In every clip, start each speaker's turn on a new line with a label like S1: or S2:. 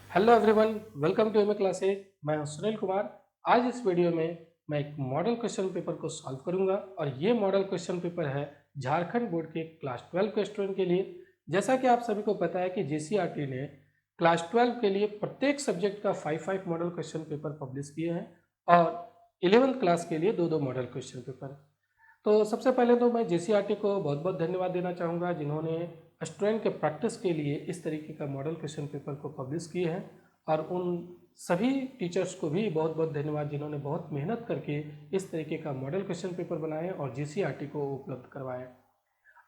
S1: Hello everyone, welcome to MA classes. मैं हूं सुनील कुमार। आज इस वीडियो में मैं एक मॉडल क्वेश्चन पेपर को सॉल्व करूंगा और ये मॉडल क्वेश्चन पेपर है झारखंड बोर्ड के क्लास 12 के स्टूडेंट के लिए। जैसा कि आप सभी को पता है कि जेसीईआरटी ने क्लास 12 के लिए प्रत्येक सब्जेक्ट का 5 मॉडल क्वेश्चन पेपर पब्लिश किए हैं और 11th क्लास के लिए 2 मॉडल क्वेश्चन पेपर। तो सबसे पहले तो मैं जेसीईआरटी को बहुत बहुत धन्यवाद देना चाहूँगा जिन्होंने स्टूडेंट के प्रैक्टिस के लिए इस तरीके का मॉडल क्वेश्चन पेपर को पब्लिश किए हैं और उन सभी टीचर्स को भी बहुत बहुत धन्यवाद जिन्होंने बहुत मेहनत करके इस तरीके का मॉडल क्वेश्चन पेपर बनाए और जेसीईआरटी को उपलब्ध करवाए।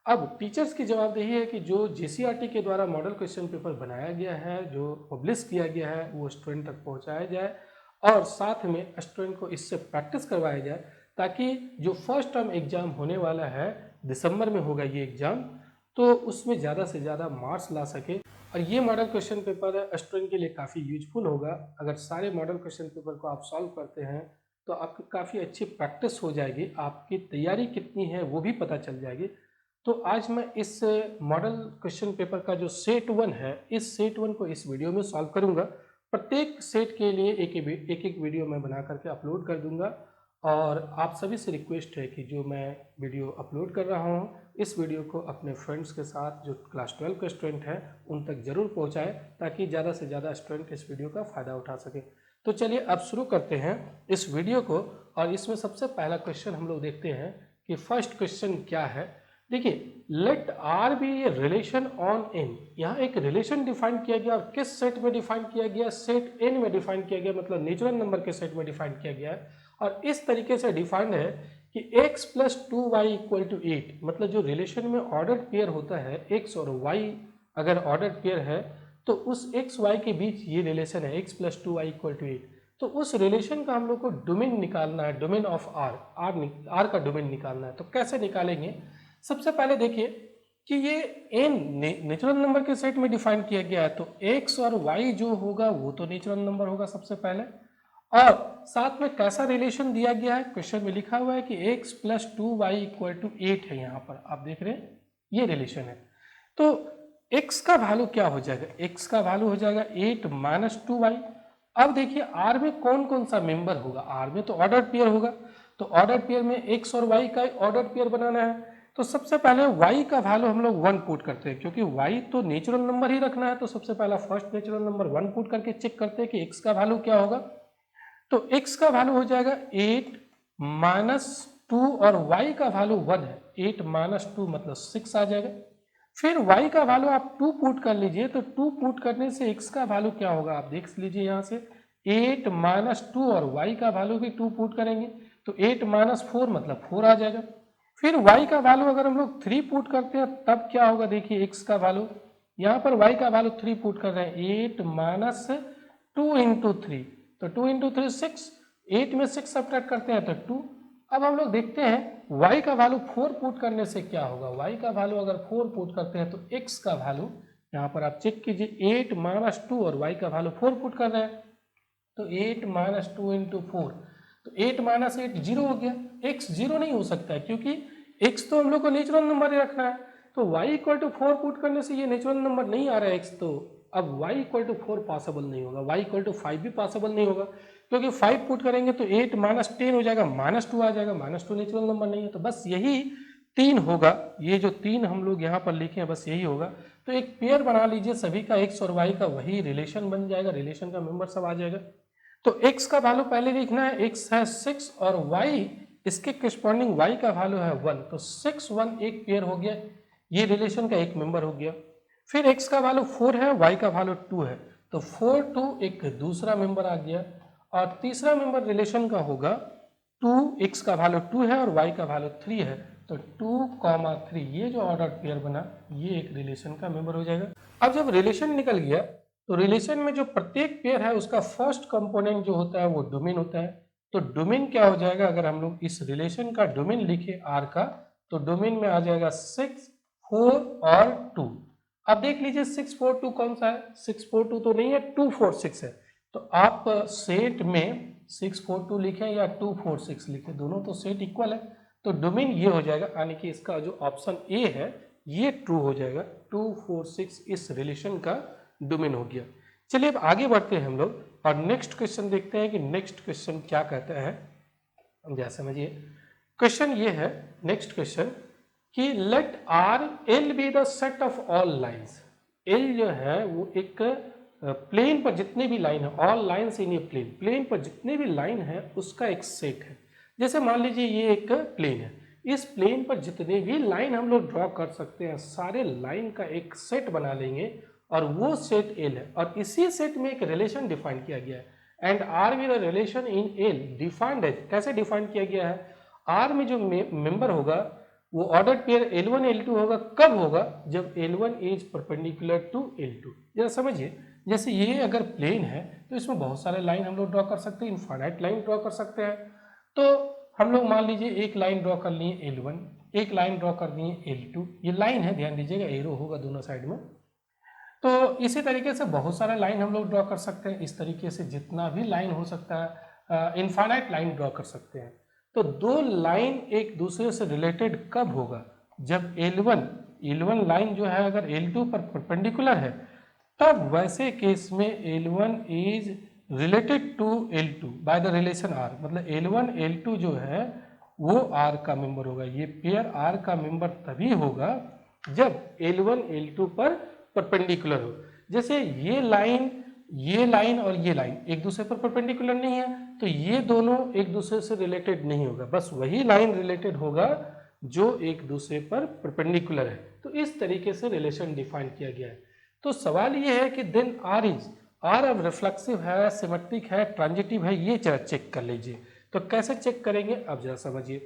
S1: अब टीचर्स की जवाबदेही है कि जो जेसीईआरटी के द्वारा मॉडल क्वेश्चन पेपर बनाया गया है, जो पब्लिश किया गया है, वो स्टूडेंट तक पहुंचाया जाए और साथ में स्टूडेंट को इससे प्रैक्टिस करवाया जाए ताकि जो फर्स्ट टर्म एग्जाम होने वाला है, दिसंबर में होगा ये एग्ज़ाम, तो उसमें ज़्यादा से ज़्यादा मार्क्स ला सके। और ये मॉडल क्वेश्चन पेपर स्टूडेंट के लिए काफ़ी यूजफुल होगा। अगर सारे मॉडल क्वेश्चन पेपर को आप सॉल्व करते हैं तो आपकी काफ़ी अच्छी प्रैक्टिस हो जाएगी, आपकी तैयारी कितनी है वो भी पता चल जाएगी। तो आज मैं इस मॉडल क्वेश्चन पेपर का जो सेट 1 है, इस सेट 1 को इस वीडियो में सॉल्व करूंगा। प्रत्येक सेट के लिए एक वीडियो मैं बना करके अपलोड कर दूंगा और आप सभी से रिक्वेस्ट है कि जो मैं वीडियो अपलोड कर रहा हूं, इस वीडियो को अपने फ्रेंड्स के साथ जो क्लास 12 के स्टूडेंट हैं उन तक ज़रूर पहुंचाएं ताकि ज़्यादा से ज़्यादा स्टूडेंट इस वीडियो का फ़ायदा उठा सके। तो चलिए अब शुरू करते हैं इस वीडियो को और इसमें सबसे पहला क्वेश्चन हम लोग देखते हैं कि फर्स्ट क्वेश्चन क्या है। देखिए, let R be a relation on N. यहाँ एक रिलेशन डिफाइन किया गया और किस सेट में डिफाइन किया गया? सेट एन में डिफाइन किया गया, मतलब नेचुरल नंबर के सेट में डिफाइन किया गया है। और इस तरीके से डिफाइंड है कि x plus 2y equal to 8, मतलब जो रिलेशन में ऑर्डर्ड पेयर होता है x और y अगर ऑर्डर्ड पेयर है तो उस x y के बीच ये रिलेशन है x plus 2y equal to 8। तो उस रिलेशन का हम लोग को डोमेन निकालना है, डोमेन ऑफ आर का डोमेन निकालना है। तो कैसे निकालेंगे? सबसे पहले देखिए कि ये एन नेचुरल नंबर के सेट में डिफाइन किया गया है तो x और y जो होगा वो तो नेचुरल नंबर होगा सबसे पहले। और साथ में कैसा रिलेशन दिया गया है? क्वेश्चन में लिखा हुआ है कि x plus 2y equal to 8 है। यहाँ पर आप देख रहे हैं ये रिलेशन है। तो x का वैल्यू क्या हो जाएगा? x का वैल्यू हो जाएगा 8 माइनस 2y। अब देखिए r में कौन कौन सा मेंबर होगा? r में तो ऑर्डर्ड पेयर होगा, तो ऑर्डर्ड पेयर में x और y का ऑर्डर्ड पेयर बनाना है। तो सबसे पहले y का वैल्यू हम लोग 1 पुट करते हैं क्योंकि y तो नेचुरल नंबर ही रखना है। तो सबसे पहला फर्स्ट नेचुरल नंबर 1 पुट करके चेक करते हैं कि x का वैल्यू क्या होगा। तो x का वैल्यू हो जाएगा 8 माइनस 2 और y का वैल्यू 1 है, 8 माइनस 2 मतलब 6 आ जाएगा। फिर y का वैल्यू आप 2 पुट कर लीजिए, तो 2 पुट करने से x का वैल्यू क्या होगा आप देख लीजिए यहाँ से 8 माइनस 2 और y का वैल्यू भी 2 पुट करेंगे तो 8 माइनस 4 मतलब 4 आ जाएगा। फिर y का वैल्यू अगर हम लोग 3 पुट करते हैं तब क्या होगा? देखिए x का वैल्यू, यहाँ पर y का वैल्यू 3 पुट कर रहे हैं 8 माइनस 2 इंटू 3, तो 2 इंटू 3 6, 8 में 6 सब्ट्रैक्ट करते हैं तो 2। अब हम लोग देखते हैं y का वैल्यू 4 पुट करने से क्या होगा। y का वैल्यू अगर 4 पुट करते हैं तो x का वैल्यू यहाँ पर आप चेक कीजिए 8 माइनस 2 और y का वैल्यू 4 पुट कर रहे हैं तो 8 माइनस 2 इंटू 4, तो 8 माइनस 8 जीरो हो गया। x जीरो नहीं हो सकता है क्योंकि x तो हम लोग को नेचुरल नंबर ही रखना है। तो y इक्वल टू 4 पुट करने से ये नेचुरल नंबर नहीं आ रहा है x, तो अब y इक्वल टू 4 पॉसिबल नहीं होगा, y इक्वल टू 5 भी पॉसिबल नहीं होगा क्योंकि 5 पुट करेंगे तो 8 माइनस 10 हो जाएगा, माइनस 2 आ जाएगा, माइनस 2 नेचुरल नंबर नहीं है। तो बस यही 3 होगा, ये जो 3 हम लोग यहाँ पर लिखे हैं बस यही होगा। तो एक पेयर बना लीजिए सभी का, x और y का, वही रिलेशन बन जाएगा, रिलेशन का मेंबर सब आ जाएगा। तो x का वैल्यू पहले लिखना है, x है 6 और y इसके करस्पॉन्डिंग y का वैल्यू है 1, तो 6 1 एक पेयर हो गया, ये रिलेशन का एक मेंबर हो गया। फिर x का वैल्यू 4 है, y का वैल्यू 2 है, तो 4 2 एक दूसरा मेंबर आ गया। और तीसरा मेंबर रिलेशन का होगा 2, x का वैल्यू 2 है और y का वैल्यू 3 है, तो 2, 3 ये जो ऑर्डर पेयर बना ये एक रिलेशन का मेंबर हो जाएगा। अब जब रिलेशन निकल गया तो रिलेशन में जो प्रत्येक पेयर है उसका फर्स्ट कंपोनेंट जो होता है वो डोमेन होता है। तो डोमेन क्या हो जाएगा? अगर हम लोग इस रिलेशन का डोमेन लिखे आर का, तो डोमेन में आ जाएगा 6 4 और 2। अब देख लीजिए 6 4 2 कौन सा है? 6 4 2 तो नहीं है, 2 4 6 है। तो आप सेट में 6 4 2 लिखें या 2 4 6 लिखें, दोनों तो सेट इक्वल है। तो डोमेन ये हो जाएगा, यानी कि इसका जो ऑप्शन ए है ये ट्रू हो जाएगा, 2 4 6 इस रिलेशन का डोमेन हो गया। चलिए अब आगे बढ़ते हैं हम लोग और नेक्स्ट क्वेश्चन देखते हैं कि नेक्स्ट क्वेश्चन क्या कहता है। जैसे समझिए क्वेश्चन ये है, नेक्स्ट क्वेश्चन कि let R L be the set of all lines. L जो है वो एक प्लेन पर जितने भी लाइन है, all lines in a plane, plane पर जितने भी लाइन है उसका एक सेट है। जैसे मान लीजिए ये एक प्लेन है, इस प्लेन पर जितने भी लाइन हम लोग ड्रॉ कर सकते हैं सारे लाइन का एक सेट बना लेंगे और वो सेट एल है और इसी सेट में एक रिलेशन डिफाइन किया गया है। And R with relation in L defined as, कैसे डिफाइन किया गया है, आर में जो मेंबर होगा वो ऑर्डर्ड पेयर L1 L2 होगा। कब होगा, जब L1 is perpendicular to L2। जरा समझिए, जैसे ये अगर प्लेन है तो इसमें बहुत सारे लाइन हम लोग ड्रॉ कर सकते हैं, इनफाइनाइट लाइन ड्रॉ कर सकते हैं। तो हम लोग मान लीजिए एक लाइन ड्रॉ कर लिए L1, एक लाइन ड्रॉ कर दिए L2, ये लाइन है, ध्यान दीजिएगा एरो होगा दोनों साइड में। तो इसी तरीके से बहुत सारे लाइन हम लोग ड्रॉ कर सकते हैं, इस तरीके से जितना भी लाइन हो सकता है इनफाइनाइट लाइन ड्रॉ कर सकते हैं। तो दो लाइन एक दूसरे से रिलेटेड कब होगा, जब L1 लाइन जो है अगर L2 पर परपेंडिकुलर है, तब वैसे केस में L1 is related to L2 by the relation R। मतलब L1 L2 जो है वो R का मेंबर होगा। ये पेयर R का मेंबर तभी होगा जब L1 L2 पर परपेंडिकुलर हो। जैसे ये लाइन और ये लाइन एक दूसरे पर परपेंडिकुलर नहीं है, तो ये दोनों एक दूसरे से रिलेटेड नहीं होगा, बस वही लाइन रिलेटेड होगा जो एक दूसरे पर परपेंडिकुलर है। तो इस तरीके से रिलेशन डिफाइन किया गया है। तो सवाल ये है कि देन आर अब रिफ्लेक्सिव है, सिमेट्रिक है, ट्रांजिटिव है, ये जरा चेक कर लीजिए। तो कैसे चेक करेंगे, अब जरा समझिए,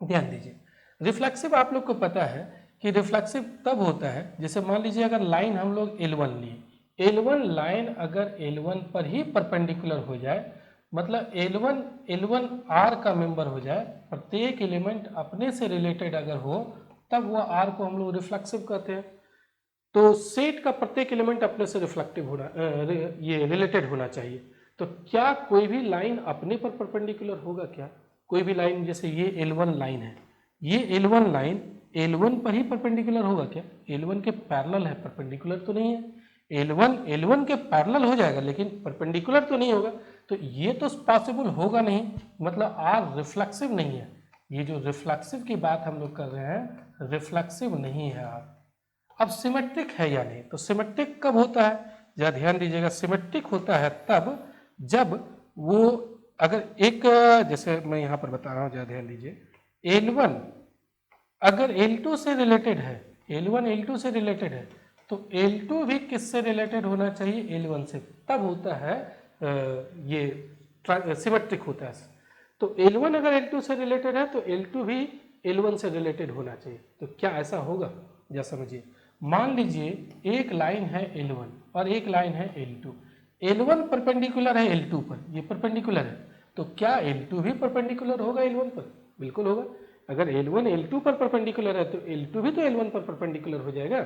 S1: ध्यान दीजिए। रिफ्लेक्सिव आप लोग को पता है कि रिफ्लेक्सिव तब होता है, जैसे मान लीजिए अगर लाइन हम लोग L1 लिए, L1 लाइन अगर L1 पर ही परपेंडिकुलर हो जाए, मतलब L1 R का मेंबर हो जाए, प्रत्येक एलिमेंट अपने से रिलेटेड अगर हो, तब वह R को हम लोग रिफ्लेक्सिव कहते हैं। तो सेट का प्रत्येक एलिमेंट अपने से रिफ्लेक्टिव होना ये रिलेटेड होना चाहिए। तो क्या कोई भी लाइन अपने पर परपेंडिकुलर होगा क्या, कोई भी लाइन, जैसे ये L1 लाइन है, ये L1 लाइन L1 पर ही परपेंडिकुलर होगा क्या, L1 के पैरेलल है, परपेंडिकुलर तो नहीं है। L1 के पैरेलल हो जाएगा लेकिन परपेंडिकुलर तो नहीं होगा, तो ये तो पॉसिबल होगा नहीं, मतलब R रिफ्लेक्सिव नहीं है। ये जो रिफ्लेक्सिव की बात हम लोग कर रहे हैं, रिफ्लेक्सिव नहीं है R। अब सिमेट्रिक है या नहीं, तो सिमेट्रिक कब होता है, जरा ध्यान दीजिएगा। सिमेट्रिक होता है तब जब वो अगर एक, जैसे मैं यहाँ पर बता रहा हूँ, जरा ध्यान दीजिए, L1 अगर L2 से रिलेटेड है, L1 L2 से रिलेटेड है, तो L2 भी किससे रिलेटेड होना चाहिए, L1 से, तब होता है ये सिमेट्रिक होता है। तो L1 अगर L2 से रिलेटेड है तो L2 भी L1 से रिलेटेड होना चाहिए। तो क्या ऐसा होगा, जरा समझिए। मान लीजिए एक लाइन है L1 और एक लाइन है L2, L1 परपेंडिकुलर है L2 पर, ये परपेंडिकुलर है, तो क्या L2 भी परपेंडिकुलर होगा L1 पर, बिल्कुल होगा। अगर L1 L2 पर परपेंडिकुलर है तो L2 भी तो L1 पर परपेंडिकुलर हो जाएगा।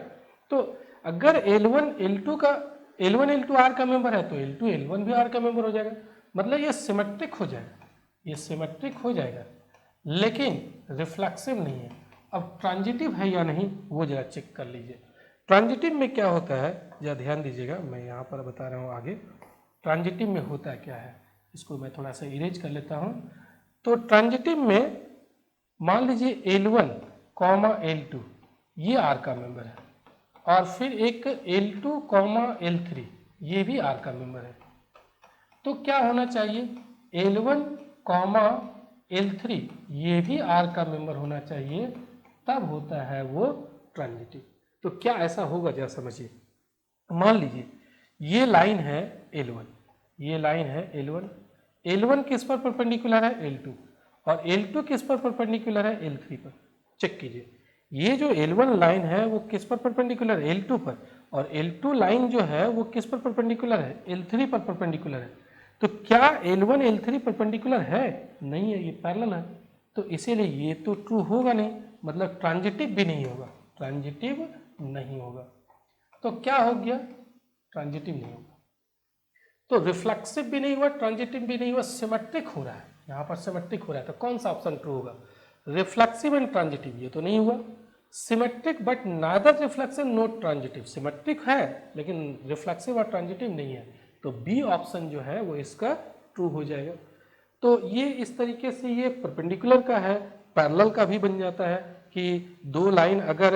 S1: तो अगर L1 L2 R का मेंबर है तो L2 L1 भी R का मेंबर हो जाएगा, मतलब ये सिमेट्रिक हो जाएगा, ये सिमेट्रिक हो जाएगा, लेकिन रिफ्लेक्सिव नहीं है। अब ट्रांजिटिव है या नहीं वो जरा चेक कर लीजिए। ट्रांजिटिव में क्या होता है, जरा ध्यान दीजिएगा, मैं यहाँ पर बता रहा हूँ आगे। ट्रांजिटिव में होता क्या है, इसको मैं थोड़ा सा इरेज कर लेता हूँ। तो ट्रांजिटिव में मान लीजिए L1 कॉमा L2 ये R का मेंबर है, और फिर एक L2 कॉमा L3 ये भी R का मेंबर है। तो क्या होना चाहिए, L1 कॉमा L3 ये भी R का मेंबर होना चाहिए, तब होता है वो ट्रांजिटिव। तो क्या ऐसा होगा, जरा समझिए। मान लीजिए ये लाइन है L1, ये लाइन है L1 किस पर परपेंडिकुलर है, L2, और L2 किस पर परपेंडिकुलर है, L3 पर। चेक कीजिए, ये जो L1 लाइन है वो किस पर परपेंडिकुलर है, L2 पर, और L2 लाइन जो है वो किस पर परपेंडिकुलर है, L3 पर परपेंडिकुलर है। तो क्या L1 L3 परपेंडिकुलर है, नहीं है, ये पैरेलल है, तो इसीलिए ये तो ट्रू होगा नहीं, मतलब ट्रांजिटिव भी नहीं होगा, ट्रांजिटिव नहीं होगा। तो क्या हो गया, ट्रांजिटिव नहीं होगा। तो रिफ्लेक्सिव भी नहीं हुआ, ट्रांजिटिव भी नहीं हुआ, सिमेट्रिक हो रहा है, यहाँ पर सिमेट्रिक हो रहा है। तो कौन सा ऑप्शन ट्रू होगा, रिफ्लेक्सिव एंड ट्रांजिटिव, ये तो नहीं हुआ। Symmetric but neither reflexive not transitive, symmetric है लेकिन रिफ्लेक्सिव और ट्रांजिटिव नहीं है, तो बी ऑप्शन जो है वो इसका ट्रू हो जाएगा। तो ये इस तरीके से ये परपेंडिकुलर का है, पैरेलल का भी बन जाता है कि दो लाइन अगर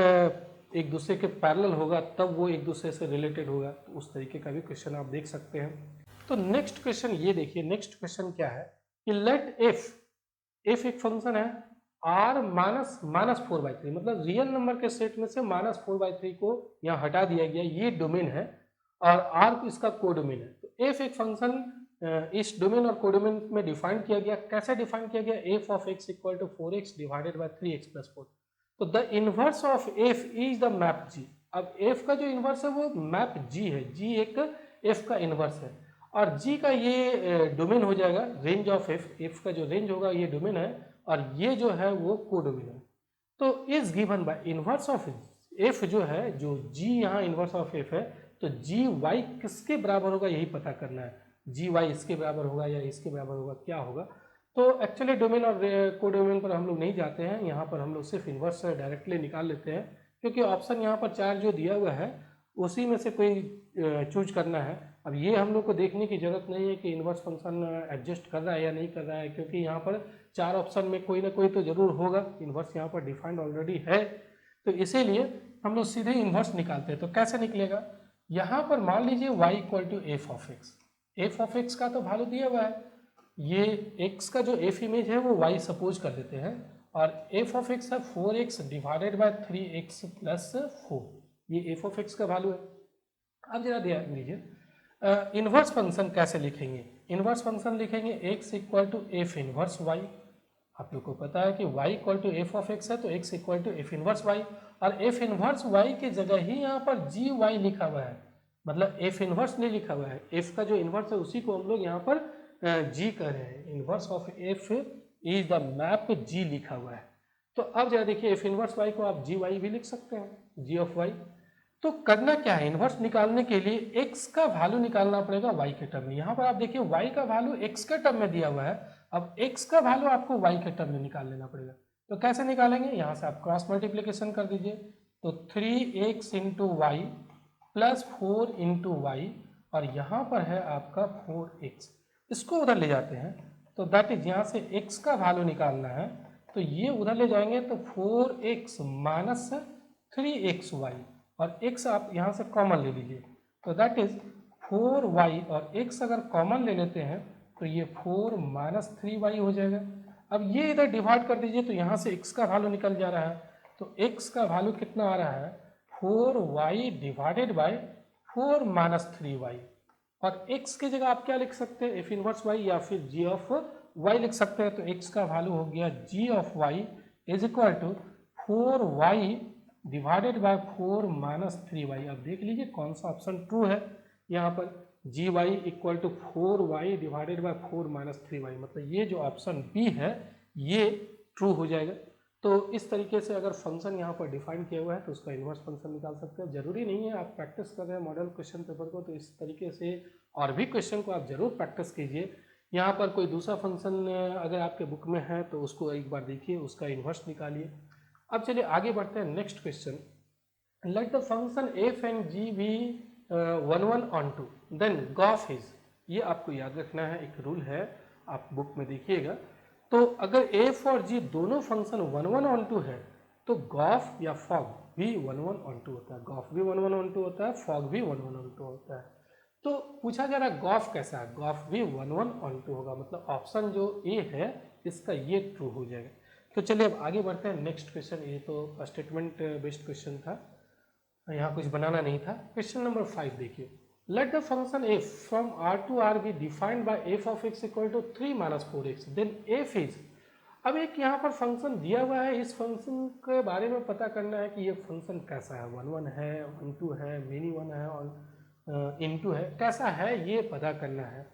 S1: एक दूसरे के पैरेलल होगा तब वो एक दूसरे से रिलेटेड होगा, तो उस तरीके का भी क्वेश्चन आप देख सकते हैं। तो नेक्स्ट क्वेश्चन ये देखिए, नेक्स्ट क्वेश्चन क्या है कि लेट एफ एक फंक्शन है आर -4/3, मतलब रियल नंबर के सेट में से -4/3 को यहाँ हटा दिया गया, ये डोमेन है और आर को इसका कोडोमेन है। तो एफ एक फंक्शन इस डोमेन और कोडोमेन में डिफाइन किया गया। कैसे डिफाइन किया गया? F of x equal to 4x divided by 3x plus 4। तो the inverse of F is the map G. अब एफ का जो इनवर्स है वो मैप जी है, जी एक एफ का इनवर्स है और जी का ये डोमेन हो जाएगा रेंज ऑफ एफ का जो रेंज होगा ये डोमेन है और ये जो है वो कोडोमेन है। तो is given by inverse of F जो है, जो जी यहाँ इनवर्स ऑफ एफ है, तो जी वाई किसके बराबर होगा यही पता करना है। जी वाई इसके बराबर होगा या इसके बराबर होगा, क्या होगा? तो एक्चुअली डोमेन और कोडोमेन पर हम लोग नहीं जाते हैं, यहाँ पर हम लोग सिर्फ इन्वर्स डायरेक्टली निकाल लेते हैं क्योंकि ऑप्शन यहाँ पर 4 जो दिया हुआ है उसी में से कोई चूज करना है। अब ये हम लोग को देखने की जरूरत नहीं है कि इन्वर्स फंक्शन एडजस्ट कर रहा है या नहीं कर रहा है, क्योंकि यहाँ पर 4 ऑप्शन में कोई ना कोई तो जरूर होगा। इन्वर्स यहाँ पर डिफाइंड ऑलरेडी है, तो इसीलिए हम लोग सीधे इन्वर्स निकालते हैं। तो कैसे निकलेगा? यहाँ पर मान लीजिए y equal to f of x, f of x का तो वैल्यू दिया हुआ है, ये x का जो एफ इमेज है वो y सपोज कर देते हैं और एफ ऑफ एक्स है 4x divided by 3x plus 4, ये एफ ऑफ एक्स का वैल्यू है। अब जरा ध्यान दीजिए इन्वर्स फंक्शन कैसे लिखेंगे। इन्वर्स फंक्शन लिखेंगे x equal to f inverse y। आप लोग को पता है कि y equal to f of x है तो x equal to f inverse y, और एफ इन्वर्स y की जगह ही यहाँ पर जी वाई लिखा हुआ है, मतलब एफ इन्वर्स नहीं लिखा हुआ है, एफ का जो इन्वर्स है उसी को हम लोग यहाँ पर जी कर रहे हैं। Inverse of F is the map G लिखा हुआ है। तो अब जरा देखिए एफ इन्वर्स वाई को आप जी वाई भी लिख सकते हैं, जी ऑफ वाई। तो करना क्या है, इन्वर्स निकालने के लिए x का वैल्यू निकालना पड़ेगा y के टर्म में। यहाँ पर आप देखिए y का वैल्यू x के टर्म में दिया हुआ है, अब x का वैल्यू आपको y के टर्म में निकाल लेना पड़ेगा। तो कैसे निकालेंगे? यहाँ से आप क्रॉस मल्टीप्लीकेशन कर दीजिए, तो 3x into y plus 4 into y और यहाँ पर है आपका 4x, इसको उधर ले जाते हैं तो दैट इज यहाँ से x का वैल्यू निकालना है, तो ये उधर ले जाएंगे तो 4x माइनस 3xy और x आप यहाँ से कॉमन ले लीजिए, तो दैट इज 4y और x अगर कॉमन ले लेते हैं तो ये 4 माइनस 3y हो जाएगा। अब ये इधर डिवाइड कर दीजिए तो यहाँ से x का वैल्यू निकल जा रहा है, तो x का वैल्यू कितना आ रहा है 4y divided by 4 minus 3y, और x की जगह आप क्या लिख सकते हैं, एफ इनवर्स y या फिर g ऑफ y लिख सकते हैं। तो x का वैल्यू हो गया g of y is equal to 4y divided by 4 minus 3y। अब देख लीजिए कौन सा ऑप्शन ट्रू है, यहाँ पर G Y equal to 4y divided by 4 minus 3y, मतलब ये जो ऑप्शन बी है ये ट्रू हो जाएगा। तो इस तरीके से अगर फंक्शन यहाँ पर डिफाइन किया हुआ है तो उसका इन्वर्स फंक्शन निकाल सकते हैं। जरूरी नहीं है आप प्रैक्टिस कर रहे हैं मॉडल क्वेश्चन पेपर को, तो इस तरीके से और भी क्वेश्चन को आप जरूर प्रैक्टिस कीजिए। यहाँ पर कोई दूसरा फंक्शन अगर आपके बुक में है तो उसको एक बार देखिए, उसका इन्वर्स निकालिए। अब चलिए आगे बढ़ते हैं next question. Let the function f and g be 1 1 on 2 then gof is, ये आपको याद रखना है, एक रूल है, आप बुक में देखिएगा। तो अगर एफ और जी दोनों फंक्शन 1 1 ऑन 2 है तो गॉफ या फॉग भी 1 1 ऑन 2 होता है, गॉफ भी 1 1 ऑन 2 होता है, फॉग भी 1 1 ऑन 2 होता है। तो पूछा जा रहा है गॉफ कैसा है, गॉफ भी 1 1 ऑन 2 होगा, मतलब ऑप्शन जो ए है इसका ये ट्रू हो जाएगा। तो चलिए अब आगे बढ़ते हैं नेक्स्ट क्वेश्चन। ये तो स्टेटमेंट बेस्ड क्वेश्चन था, यहाँ कुछ बनाना नहीं था। क्वेश्चन नंबर 5 देखिए, let the function f from r to r be defined by f of x equal to 3 minus 4x then f is. अब एक यहाँ पर फंक्शन दिया हुआ है, इस फंक्शन के बारे में पता करना है कि ये फंक्शन कैसा है, 1 1 है, 1 2 है, मेनी 1 है और इनटू है, कैसा है ये पता करना है।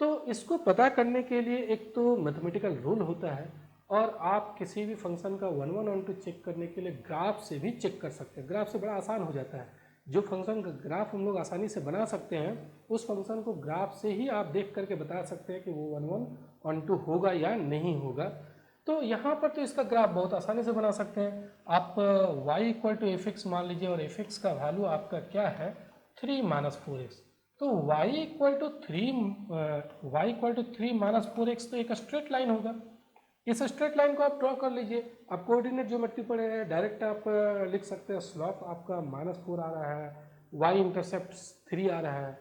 S1: तो इसको पता करने के लिए एक तो मैथमेटिकल रूल होता है और आप किसी भी फंक्शन का 1 1 ऑन 2 चेक करने के लिए ग्राफ से भी चेक कर सकते हैं। ग्राफ से बड़ा आसान हो जाता है, जो फंक्शन का ग्राफ हम लोग आसानी से बना सकते हैं उस फंक्शन को ग्राफ से ही आप देख करके बता सकते हैं कि वो 1 1 ऑन 2 होगा या नहीं होगा। तो यहाँ पर तो इसका ग्राफ बहुत आसानी से बना सकते हैं। आप y equal to f x मान लीजिए और एफ एक्स का वैल्यू आपका क्या है 3 माइनस 4x। तो y equal to 3 minus 4x तो एक स्ट्रेट लाइन होगा। इस स्ट्रेट लाइन को आप ड्रॉ कर लीजिए। आप कोऑर्डिनेट ज्योमेट्री पढ़े हैं, डायरेक्ट आप लिख सकते हैं स्लॉप आपका -4 आ रहा है, y इंटरसेप्ट 3 आ रहा है।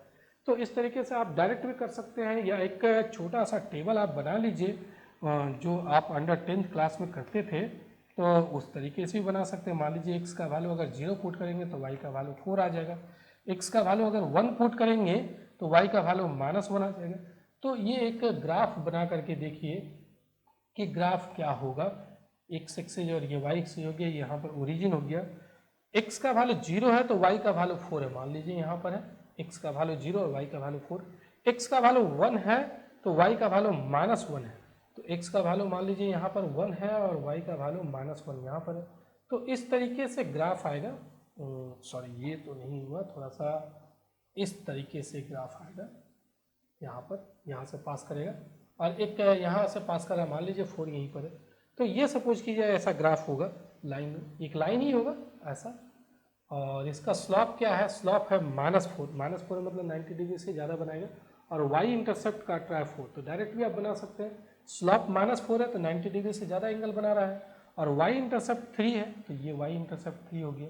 S1: तो इस तरीके से आप डायरेक्ट भी कर सकते हैं, या एक छोटा सा टेबल आप बना लीजिए जो आप अंडर 10th क्लास में करते थे, तो उस तरीके से भी बना सकते हैं। मान लीजिए x का वैल्यू अगर 0 पुट करेंगे तो y का वैल्यू 4 आ जाएगा, x का वैल्यू अगर 1 पुट करेंगे तो y का वैल्यू -1 आ जाएगा। तो ये एक ग्राफ बना करके देखिए कि ग्राफ क्या होगा। x एक्सिस और ये y एक्सिस हो गया, यहाँ पर ओरिजिन हो गया। x का वैल्यू 0 है तो y का वैल्यू 4 है, मान लीजिए यहाँ पर है x का वैल्यू 0 और y का वैल्यू 4। x का वैल्यू 1 है तो y का वैल्यू -1 है, तो x का वैल्यू मान लीजिए यहाँ पर 1 है और y का वैल्यू -1 यहाँ पर है। तो इस तरीके से ग्राफ आएगा। सॉरी ये तो नहीं हुआ, थोड़ा सा इस तरीके से ग्राफ आएगा। यहाँ पर यहाँ से पास करेगा और एक यहाँ से पास करा, मान लीजिए 4 यहीं पर है। तो ये सपोज कीजिए ऐसा ग्राफ होगा, लाइन एक लाइन ही होगा ऐसा। और इसका स्लॉप क्या है, स्लॉप है -4 मतलब 90 डिग्री से ज़्यादा बनाएगा। और y इंटरसेप्ट काट रहा है 4, तो डायरेक्ट भी आप बना सकते हैं। स्लॉप -4 है तो 90 डिग्री से ज़्यादा एंगल बना रहा है, और y इंटरसेप्ट 3 है तो ये y इंटरसेप्ट 3 हो गया।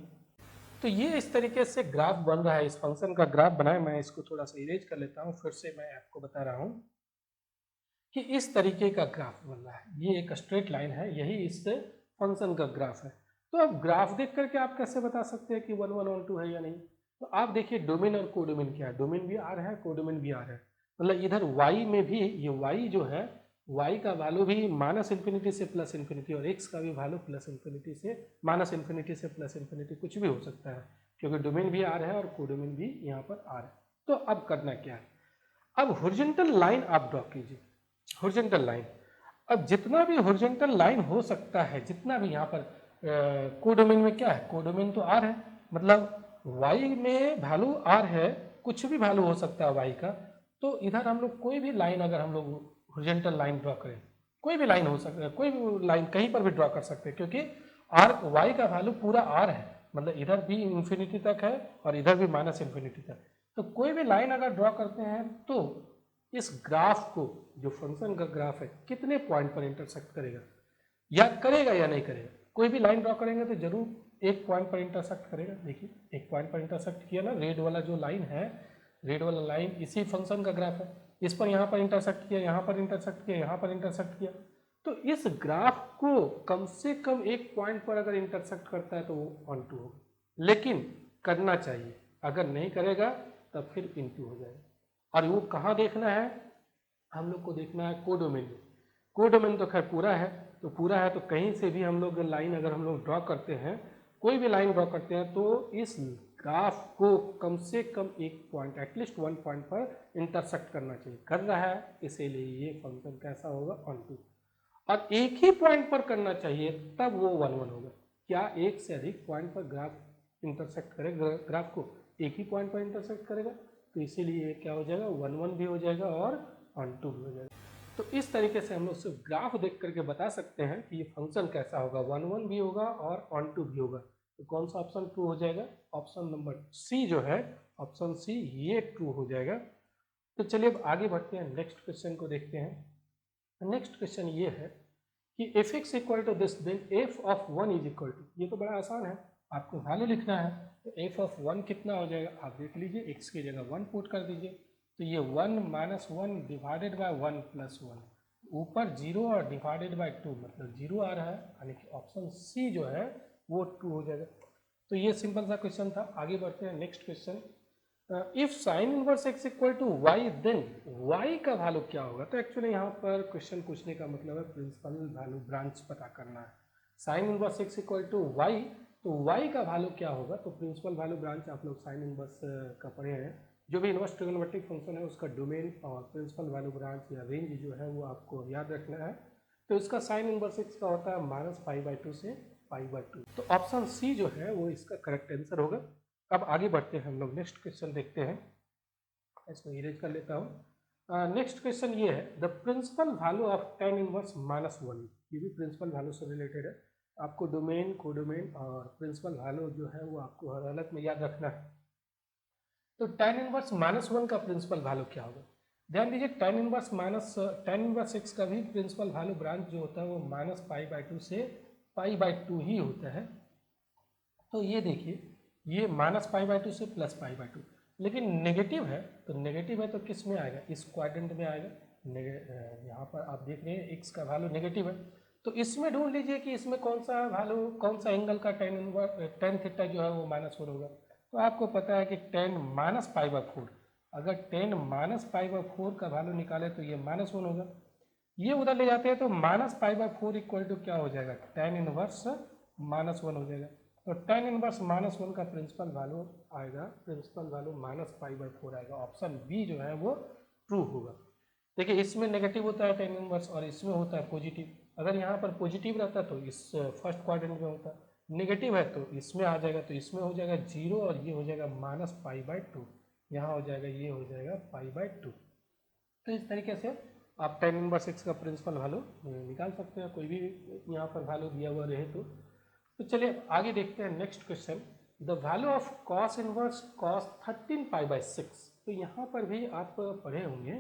S1: तो ये इस तरीके से ग्राफ बन रहा है, इस फंक्शन का ग्राफ बना है। मैं इसको थोड़ा सा इरेज कर लेता हूँ, फिर से मैं आपको बता रहा हूँ कि इस तरीके का ग्राफ बन रहा है। ये एक स्ट्रेट लाइन है, यही इस फंक्शन का ग्राफ है। तो अब ग्राफ देख करके आप कैसे बता सकते हैं कि 1 1 1 2 है या नहीं। तो आप देखिए डोमेन और कोडोमेन क्या है, डोमेन भी आ रहा है, कोडोमेन भी आ रहा है। मतलब इधर y में भी ये y जो है, y का वैल्यू भी -∞ से +∞, और x का भी वैल्यू +∞ से -∞ से +∞, कुछ भी हो सकता है, क्योंकि डोमेन भी आ रहा है और कोडोमेन भी यहाँ पर आ रहा है। तो अब करना क्या है, अब हॉरिजॉन्टल लाइन आप ड्रॉ कीजिए, हॉरिजॉन्टल लाइन। अब जितना भी हॉरिजॉन्टल लाइन हो सकता है, जितना भी यहाँ पर कोडोमेन में क्या है, कोडोमेन तो आर है, मतलब y में वैल्यू आर है, कुछ भी वैल्यू हो सकता है y का। तो इधर हम लोग कोई भी लाइन, अगर हम लोग हॉरिजॉन्टल लाइन ड्रॉ करें, कोई भी लाइन हो सकता है, कोई भी लाइन कहीं पर भी ड्रॉ कर सकते हैं, क्योंकि आर y का वैल्यू पूरा आर है, मतलब इधर भी इन्फिनिटी तक है और इधर भी -∞ तक। तो कोई भी लाइन अगर ड्रॉ करते हैं तो इस ग्राफ को, जो फंक्शन का ग्राफ है, कितने पॉइंट पर इंटरसेक्ट करेगा, या करेगा या नहीं करेगा। कोई भी लाइन ड्रॉ करेंगे तो जरूर एक पॉइंट पर इंटरसेक्ट करेगा। देखिए एक पॉइंट पर इंटरसेक्ट किया ना, रेड वाला जो लाइन है, रेड वाला लाइन इसी फंक्शन का ग्राफ है। इस पर यहाँ पर इंटरसेक्ट किया, यहाँ पर इंटरसेक्ट किया, यहाँ पर इंटरसेक्ट किया। तो इस ग्राफ को कम से कम एक पॉइंट पर अगर इंटरसेक्ट करता है तो वो ऑन टू होगा, लेकिन करना चाहिए। अगर नहीं करेगा तब फिर इनटू हो जाएगा। और वो कहाँ देखना है, हम लोग को देखना है कोडोमेन में। कोडोमेन तो खैर पूरा है, तो पूरा है तो कहीं से भी हम लोग लाइन अगर हम लोग ड्रॉ करते हैं, कोई भी लाइन ड्रॉ करते हैं, तो इस ग्राफ को कम से कम एक पॉइंट, एटलीस्ट 1 पॉइंट पर इंटरसेक्ट करना चाहिए। कर रहा है, इसीलिए ये फंक्शन कैसा होगा, ऑन टू। और एक ही पॉइंट पर करना चाहिए, तब वो 1 1 होगा। क्या एक से अधिक पॉइंट पर ग्राफ इंटरसेक्ट करेगा, ग्राफ को एक ही पॉइंट पर इंटरसेक्ट करेगा, तो इसीलिए ये क्या हो जाएगा, 1 1 भी हो जाएगा और ऑन टू भी हो जाएगा। तो इस तरीके से हम लोग सिर्फ ग्राफ देख करके बता सकते हैं कि ये फंक्शन कैसा होगा, 1 1 भी होगा और ऑन टू भी होगा। तो कौन सा ऑप्शन ट्रू हो जाएगा, ऑप्शन नंबर सी जो है, ऑप्शन सी, ये ट्रू हो जाएगा। तो चलिए अब आगे बढ़ते हैं, नेक्स्ट क्वेश्चन को देखते हैं। नेक्स्ट क्वेश्चन ये है कि f x equal to this, then f of 1 is equal to, ये तो बड़ा आसान है, आपको वैल्यू लिखना है। तो एफ ऑफ 1 कितना हो जाएगा, आप देख लीजिए, एक्स की जगह 1 पुट कर दीजिए, तो ये 1 - 1 डिवाइडेड बाय 1 + 1, ऊपर 0 और डिवाइडेड बाय 2, मतलब 0 आ रहा है, यानी कि ऑप्शन सी जो है वो ट्रू हो जाएगा। तो ये सिंपल सा क्वेश्चन था। आगे बढ़ते हैं, next question, if sine inverse x equal to y, then y का वैल्यू क्या होगा। तो एक्चुअली यहाँ पर क्वेश्चन पूछने का मतलब है प्रिंसिपल वैल्यू ब्रांच पता करना है। Sine inverse x equal to y, तो वाई का वैल्यू क्या होगा। तो प्रिंसिपल वैल्यू ब्रांच आप लोग साइन इनवर्स का पढ़े हैं, जो भी इनवर्स ट्रिग्नोमेट्रिक फंक्शन है उसका डोमेन और प्रिंसिपल वैल्यू ब्रांच या रेंज जो है वो आपको याद रखना है। तो इसका साइन इनवर्स एक्स का होता है -π/2 से π/2। तो ऑप्शन सी जो है वो इसका करेक्ट आंसर होगा। अब आगे बढ़ते हैं हम लोग, नेक्स्ट क्वेश्चन देखते हैं। इसको इरेज कर लेता हूँ। नेक्स्ट क्वेश्चन ये है, the principal value of tan inverse -1। ये भी प्रिंसिपल वैल्यू से रिलेटेड है। आपको डोमेन, कोडोमेन और प्रिंसिपल वैल्यू जो है वो आपको हर हालत में याद रखना है। तो tan इनवर्स -1 का प्रिंसिपल वैल्यू क्या होगा? ध्यान दीजिए, tan इनवर्स x का भी प्रिंसिपल वैल्यू ब्रांच जो होता है वो -π/2 से π/2 ही होता है। तो ये देखिए, ये -π/2 से +π/2, लेकिन नेगेटिव है तो नेगेटिव है तो किस में आएगा? इस क्वाड्रेंट में आएगा। यहाँ पर आप देख रहे हैं x का वैल्यू नेगेटिव है, तो इसमें ढूंढ लीजिए कि इसमें कौन सा वैल्यू, कौन सा एंगल का tan थीटा जो है वो -1 होगा। तो आपको पता है कि tan -π/4, अगर tan -π/4 का वैल्यू निकाले तो ये -1 होगा। ये उधर ले जाते हैं तो -π/4 इक्वल टू क्या हो जाएगा? tan इनवर्स -1 हो जाएगा। तो tan इनवर्स -1 का प्रिंसिपल वैल्यू आएगा, प्रिंसिपल वैल्यू -π/4 आएगा। ऑप्शन बी जो है वो ट्रू होगा। देखिए, इसमें नेगेटिव होता है tan इनवर्स और इसमें होता है पॉजिटिव। अगर यहाँ पर पॉजिटिव रहता तो इस फर्स्ट क्वाड्रेंट में होता, नेगेटिव है तो इसमें आ जाएगा, तो इसमें हो जाएगा 0 और ये हो जाएगा -π/2, यहाँ हो जाएगा, ये हो जाएगा π/2। तो इस तरीके से आप tan इनवर्स x का प्रिंसिपल वैल्यू निकाल सकते हैं, कोई भी यहाँ पर वैल्यू दिया हुआ रहे तो चलिए आगे देखते हैं next question. The value of cos inverse cos 13π/6। तो यहाँ पर भी आप पढ़े होंगे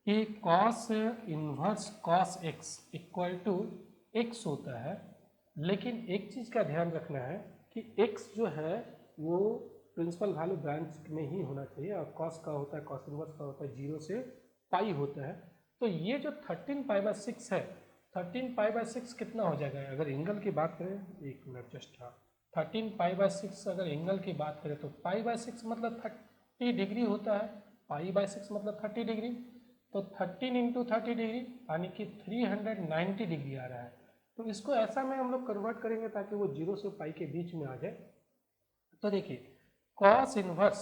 S1: कि cos inverse cos x equal to x होता है, लेकिन एक चीज़ का ध्यान रखना है कि x जो है वो प्रिंसिपल वैल्यू ब्रांच में ही होना चाहिए, और cos का होता है, cos इनवर्स का होता है 0 से पाई होता है। तो ये जो 13π/6 है, 13π/6 कितना हो जाएगा? अगर एंगल की बात करें, एक मिनट जस्ट, हाँ, 13π/6 अगर एंगल की बात करें तो π/6 मतलब 30 डिग्री होता है, π/6 मतलब 30 डिग्री, तो 13 इंटू 30 डिग्री यानी कि 390 डिग्री आ रहा है। तो इसको ऐसा में हम लोग कन्वर्ट करेंगे ताकि वो 0 से पाई के बीच में आ जाए। तो देखिए, cos इनवर्स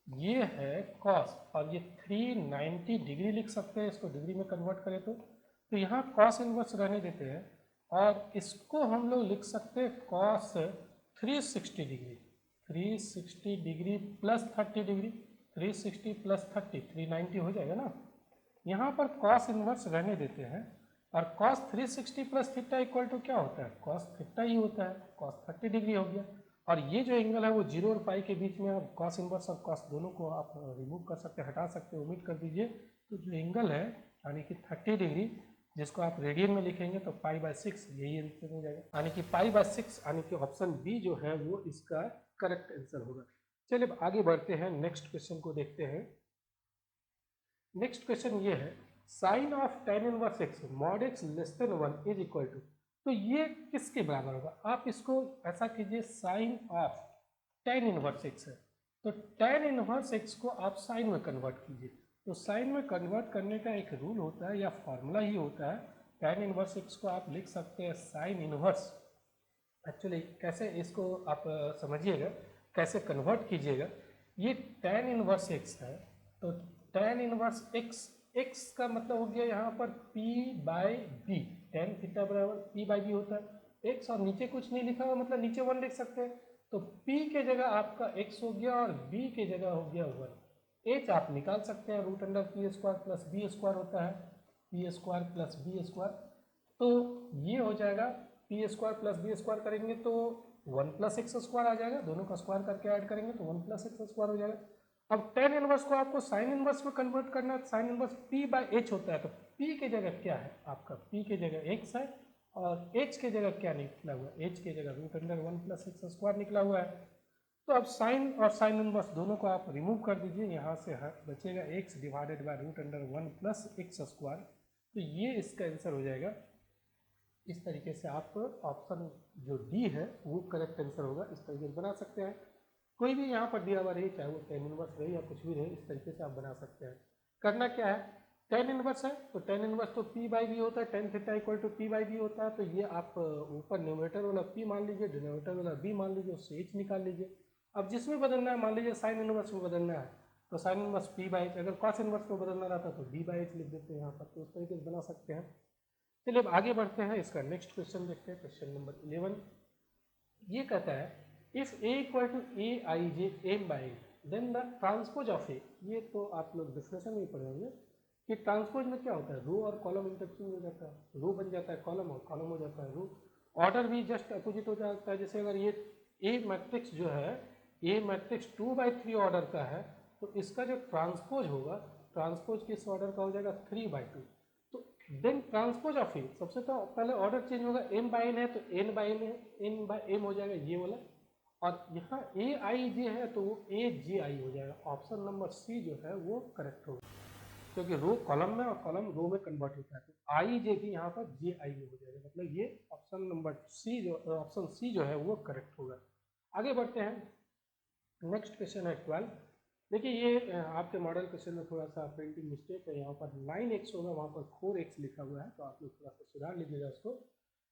S1: ये है cos, और ये 390 डिग्री लिख सकते हैं, इसको डिग्री में कन्वर्ट करें तो यहाँ cos इनवर्स रहने देते हैं, और इसको हम लोग लिख सकते हैं cos 360 degree, 360 degree plus 30 degree, 360 plus 30 390 हो जाएगा ना। यहाँ पर cos इनवर्स रहने देते हैं, और cos 360 plus theta equal to क्या होता है? cos थीटा ही होता है, cos 30 डिग्री हो गया। और ये जो एंगल है वो 0 और पाई के बीच में, आप cos इनवर्स और cos दोनों को आप रिमूव कर सकते हैं, हटा सकते हैं, ओमिट कर दीजिए। तो जो एंगल है यानी कि 30 डिग्री, जिसको आप रेडियन में लिखेंगे तो π/6 यही आंसर हो जाएगा, यानी कि π/6, यानी कि ऑप्शन बी जो है वो इसका करेक्ट आंसर होगा। चलिए आगे बढ़ते हैं, नेक्स्ट क्वेश्चन को देखते हैं। नेक्स्ट क्वेश्चन ये है, sine of tan inverse x mod x less than 1 is equal to. तो ये किसके बराबर होगा? आप इसको ऐसा कीजिए, sine of tan inverse x है, तो tan इनवर्स x को आप साइन में कन्वर्ट कीजिए। तो साइन में कन्वर्ट करने का एक रूल होता है या फॉर्मूला ही होता है, tan इनवर्स x को आप लिख सकते हैं साइन इनवर्स। एक्चुअली कैसे इसको आप समझिएगा, कैसे कन्वर्ट कीजिएगा। ये tan इनवर्स x है, तो tan इनवर्स x का मतलब हो गया यहाँ पर p/b, tan थीटा बराबर p/b होता है। x और नीचे कुछ नहीं लिखा हुआ, मतलब नीचे 1 लिख सकते हैं, तो p के जगह आपका x हो गया और b के जगह हो गया 1। h आप निकाल सकते हैं, √p² प्लस b² होता है, p² प्लस b²। तो ये हो जाएगा p² प्लस b² करेंगे तो 1 प्लस x² आ जाएगा, दोनों का स्क्वायर करके ऐड करेंगे तो 1 प्लस x² हो जाएगा। अब tan इनवर्स को आपको साइन इनवर्स में कन्वर्ट करना है, साइन इनवर्स p/h होता है, तो p के जगह क्या है आपका? p के जगह x है, और h के जगह क्या निकला हुआ है? h के जगह √1 प्लस x² निकला हुआ है। तो अब साइन और साइन इनवर्स दोनों को आप रिमूव कर दीजिए, यहाँ से बचेगा x divided by √1 plus x²। तो ये इसका आंसर हो जाएगा। इस तरीके से आप ऑप्शन जो डी है वो करेक्ट आंसर होगा, इस तरीके से बना सकते हैं। कोई भी यहाँ पर दिया हुआ रहे, चाहे वो tan इनवर्स रहे या कुछ भी रहे, इस तरीके से आप बना सकते हैं। करना क्या है, tan इनवर्स है तो tan इनवर्स तो p/b होता है, tan theta equal to p/b होता है। तो ये आप ऊपर न्यूमरेटर वाला p मान लीजिए, डिनोमिनेटर वाला b मान लीजिए, उससे h निकाल लीजिए। अब जिसमें बदलना है, मान लीजिए साइन इनवर्स में बदलना है तो साइन इनवर्स p/h, अगर cos इनवर्स में बदलना रहता तो b/h लिख देते हैं यहाँ पर। तो उस तरीके से बना सकते हैं। चलिए अब आगे बढ़ते हैं, इसका नेक्स्ट क्वेश्चन देखते हैं, क्वेश्चन नंबर 11। ये कहता है if a equal to aij m/n then the transpose of a। ये तो आप लोग डिफिनेशन में पढ़े होंगे कि ट्रांसपोज में क्या होता है, रो और कॉलम इंटरचेंज हो जाता है, रो बन जाता है कॉलम और कॉलम हो जाता है रो। ऑर्डर भी जस्ट अपोजिट हो जाता है। जैसे अगर ये ए मैट्रिक्स जो है, ए मैट्रिक्स 2/3 ऑर्डर का है, तो इसका जो ट्रांसपोज होगा, ट्रांसपोज किस ऑर्डर का हो जाएगा, 3/2। तो देन ट्रांसपोज ऑफ ए, सबसे तो पहले ऑर्डर चेंज होगा, m बाई n है तो n बाई m हो जाएगा ये वाला, और यहाँ ए आई जे है तो वो ए जे आई हो जाएगा। ऑप्शन नंबर सी जो है वो करेक्ट होगा, क्योंकि रो कॉलम में और कॉलम रो में कन्वर्ट होता है, तो आई जे भी यहाँ पर जे आई में हो जाएगा, मतलब ये ऑप्शन नंबर सी जो, ऑप्शन सी जो है वो करेक्ट होगा। आगे बढ़ते हैं। नेक्स्ट क्वेश्चन है 12। देखिए ये आपके मॉडल क्वेश्चन में थोड़ा सा प्रिंटिंग मिस्टेक है, यहाँ पर 9x होगा, वहाँ पर 4x लिखा हुआ है, तो आप लोग थोड़ा सा सुधार लीजिएगा उसको।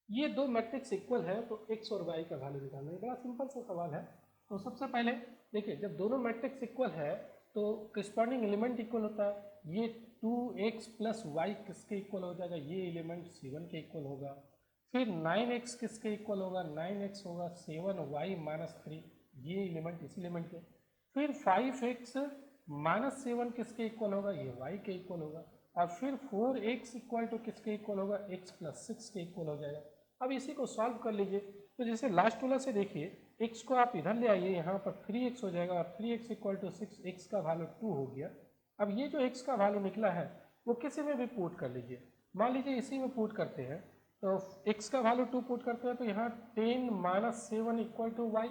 S1: ये दो मैट्रिक्स इक्वल है तो x और y का वैल्यू निकालना है, बड़ा सिंपल सा सवाल है। तो सबसे पहले देखिए, जब दोनों मैट्रिक्स इक्वल है तो करस्पॉन्डिंग एलिमेंट इक्वल होता है। ये 2x प्लस वाई किसके इक्वल हो जाएगा, ये एलिमेंट 7 के इक्वल होगा। फिर 9x किसके इक्वल होगा, 9x होगा 7y माइनस 3, ये एलिमेंट इस एलिमेंट के। फिर 5x माइनस 7 किसके इक्वल होगा, ये y के इक्वल होगा। और फिर 4x इक्वल टू किसके इक्वल होगा, x प्लस 6 के इक्वल हो जाएगा। अब इसी को सॉल्व कर लीजिए। तो जैसे लास्ट वाला से देखिए, x को आप इधर ले आइए, यहाँ पर 3x हो जाएगा, और 3x इक्वल टू 6, x का वैल्यू 2 हो गया। अब ये जो x का वैल्यू निकला है वो किसी में भी पुट कर लीजिए। मान लीजिए इसी में पुट करते हैं, तो x का वैल्यू 2 पुट करते हैं, तो यहाँ 10 माइनस 7 इक्वल टू वाई,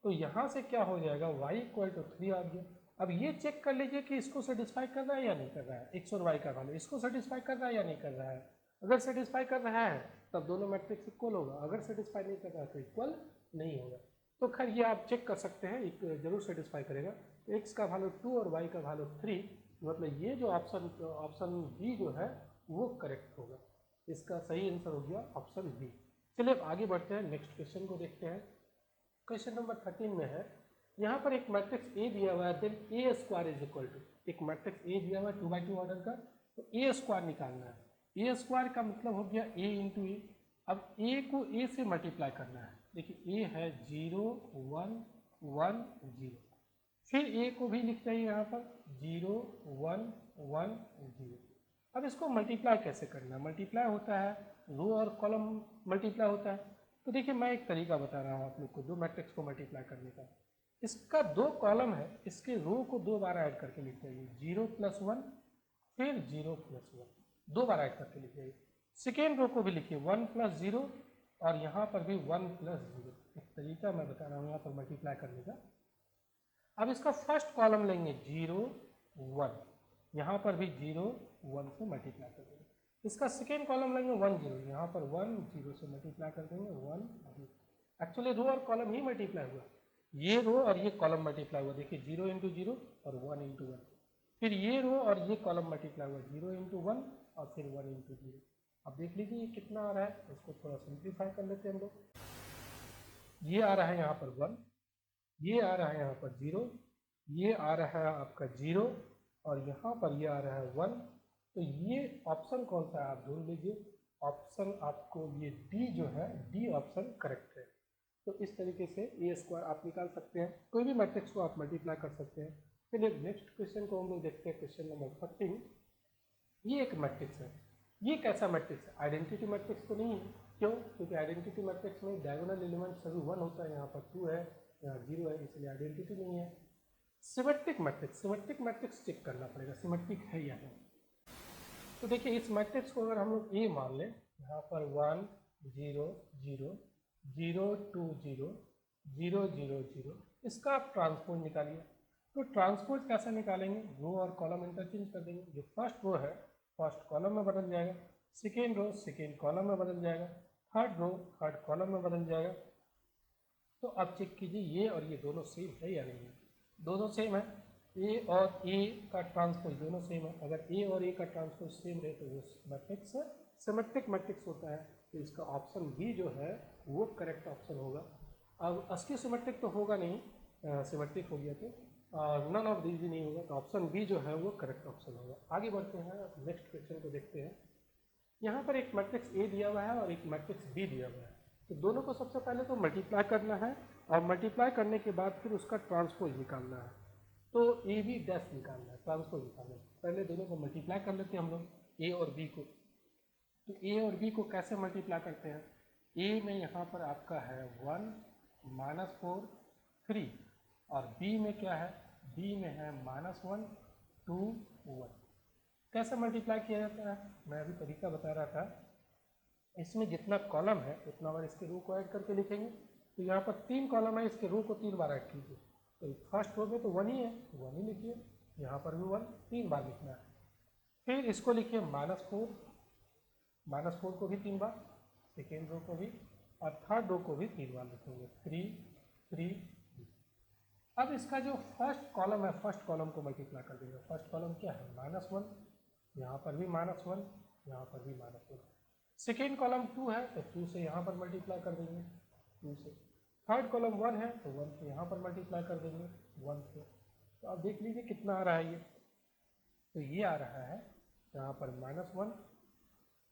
S1: तो यहाँ से क्या हो जाएगा, y इक्वल टू 3 आ गया। अब ये चेक कर लीजिए कि इसको सेटिस्फाई कर रहा है या नहीं कर रहा है, x और y का वैल्यू इसको सेटिस्फाई कर रहा है या नहीं कर रहा है। अगर सेटिस्फाई कर रहा है तब दोनों मैट्रिक्स इक्वल होगा, अगर सेटिस्फाई नहीं कर रहा है तो इक्वल नहीं होगा। तो खैर ये आप चेक कर सकते हैं, जरूर सेटिस्फाई करेगा। तो x का वैल्यू 2 और y का वैल्यू 3, मतलब ये जो ऑप्शन बी जो है वो करेक्ट होगा। इसका सही आंसर हो गया ऑप्शन बी। चलिए अब आगे बढ़ते हैं, नेक्स्ट क्वेश्चन को देखते हैं। क्वेश्चन नंबर 13 में है, यहाँ पर एक मैट्रिक्स ए दिया हुआ है, then A square is equal to, एक मैट्रिक्स ए दिया हुआ है 2/2 ऑर्डर का, तो ए स्क्वायर निकालना है। ए स्क्वायर का मतलब हो गया ए इंटू ए। अब ए को ए से मल्टीप्लाई करना है। देखिए ए है 0 1 1 0, फिर ए को भी लिख जाइए यहाँ पर 0 1 1 0। अब इसको मल्टीप्लाई कैसे करना है, मल्टीप्लाई होता है रो और कॉलम मल्टीप्लाई होता है। तो देखिए मैं एक तरीका बता रहा हूँ आप लोग को दो मैट्रिक्स को मल्टीप्लाई करने का। इसका 2 कॉलम है, इसके रो को 2 बार ऐड करके लिख जाइए, 0 प्लस 1 फिर 0 प्लस 1, 2 बार ऐड करके लिख जाइए। सेकेंड रो को भी लिखिए 1 प्लस 0, और यहाँ पर भी 1 प्लस 0। एक तरीका मैं बता रहा हूँ यहाँ पर मल्टीप्लाई करने का। अब इसका फर्स्ट कॉलम लेंगे 0 1, यहाँ पर भी 0 1 से मल्टीप्लाई कर देंगे। इसका सेकेंड कॉलम लेंगे 1 0, यहाँ पर 1 0 से मल्टीप्लाई कर देंगे 1 0। एक्चुअली रो और कॉलम ही मल्टीप्लाई हुआ, ये रो और ये कॉलम मल्टीप्लाई हुआ। देखिए 0 इंटू 0 और 1 इंटू 1। फिर ये रो और ये कॉलम मल्टीप्लाई हुआ, 0 इंटू 1 और फिर 1 इंटू 0। अब देख लीजिए ये कितना आ रहा है, इसको थोड़ा सिंप्लीफाई कर लेते हैं हम लोग। ये आ रहा है यहाँ पर 1, ये आ रहा है यहाँ पर 0, ये आ रहा है आपका 0, और यहाँ पर ये आ रहा है 1। तो ये ऑप्शन कौन सा है आप ढूंढ लीजिए। ऑप्शन आपको ये डी जो है, डी ऑप्शन करेक्ट है। तो इस तरीके से ए स्क्वायर आप निकाल सकते हैं, कोई भी मैट्रिक्स को आप मल्टीप्लाई कर सकते हैं। चलिए नेक्स्ट क्वेश्चन को हम लोग देखते हैं, क्वेश्चन नंबर 13। ये एक मैट्रिक्स है, ये कैसा मैट्रिक्स है, आइडेंटिटी मैट्रिक्स तो नहीं है। क्यों, क्योंकि आइडेंटिटी मैट्रिक्स में डायगोनल एलिमेंट सभी 1 होता है, यहाँ पर 2 है, यहाँ 0 है, इसलिए आइडेंटिटी नहीं है। Symmetric matrix, symmetric matrix check करना पड़ेगा सिमेट्रिक है या नहीं। तो देखिए इस मैट्रिक्स को अगर हम लोग ए मान लें, यहाँ पर 1 0 0 0 2 0 0 0 0, इसका आप ट्रांसपोज निकालिए। तो ट्रांसपोज कैसे निकालेंगे, रो और कॉलम इंटरचेंज कर देंगे। जो फर्स्ट रो है फर्स्ट कॉलम में बदल जाएगा, सेकेंड रो सेकेंड कॉलम में बदल जाएगा, थर्ड रो थर्ड कॉलम में बदल जाएगा। तो आप चेक कीजिए ये और ये दोनों सेम है या नहीं है। दोनों सेम है, ए और ए का ट्रांसपोज दोनों सेम है। अगर ए और ए का ट्रांसपोज सेम रहे तो वो मैट्रिक्स है, सिमेट्रिक मैट्रिक्स होता है। तो इसका ऑप्शन बी जो है वो करेक्ट ऑप्शन होगा। अब असली सिमेट्रिक तो होगा नहीं, सिमेट्रिक हो गया तो नन ऑफ दीज भी नहीं होगा, तो ऑप्शन बी जो है वो करेक्ट ऑप्शन होगा। आगे बढ़ते हैं, नेक्स्ट क्वेश्चन को देखते हैं। यहाँ पर एक मैट्रिक्स ए दिया हुआ है और एक मैट्रिक्स बी दिया हुआ है। तो दोनों को सबसे पहले तो मल्टीप्लाई करना है, और मल्टीप्लाई करने के बाद फिर उसका ट्रांसपोज निकालना है। तो ए बी डैश निकालना है, ट्रांसपोज निकालना है। पहले दोनों को मल्टीप्लाई कर लेते हैं हम लोग, ए और बी को। तो ए और बी को कैसे मल्टीप्लाई करते हैं? ए में यहाँ पर आपका है 1 -4 3 और बी में क्या है? बी में है -1 2 1। कैसे मल्टीप्लाई किया जाता है? मैं अभी तरीका बता रहा था। इसमें जितना कॉलम है उतना बार इसके रो को ऐड करके लिखेंगे। तो यहाँ पर 3 कॉलम है, इसके रो को 3 बार ऐड कीजिए। तो फर्स्ट रो में तो 1 ही है, 1 ही लिखिए। यहाँ पर भी 1 3 बार लिखना है। फिर इसको लिखिए -4 को भी 3 बार, सेकेंड रो को भी, और थर्ड रो को भी 3 बार लिखेंगे, 3 3 3। अब इसका जो फर्स्ट कॉलम है, फर्स्ट कॉलम को मल्टीप्लाई कर देंगे। फर्स्ट कॉलम क्या है? -1, यहाँ पर भी -1, यहाँ पर भी -1। सेकेंड कॉलम 2 है तो 2 से यहाँ पर मल्टीप्लाई कर देंगे 2 से। थर्ड कॉलम 1 है तो 1 से यहाँ पर मल्टीप्लाई कर देंगे 1 से। तो आप देख लीजिए कितना आ रहा है ये। तो ये आ रहा है यहाँ पर -1,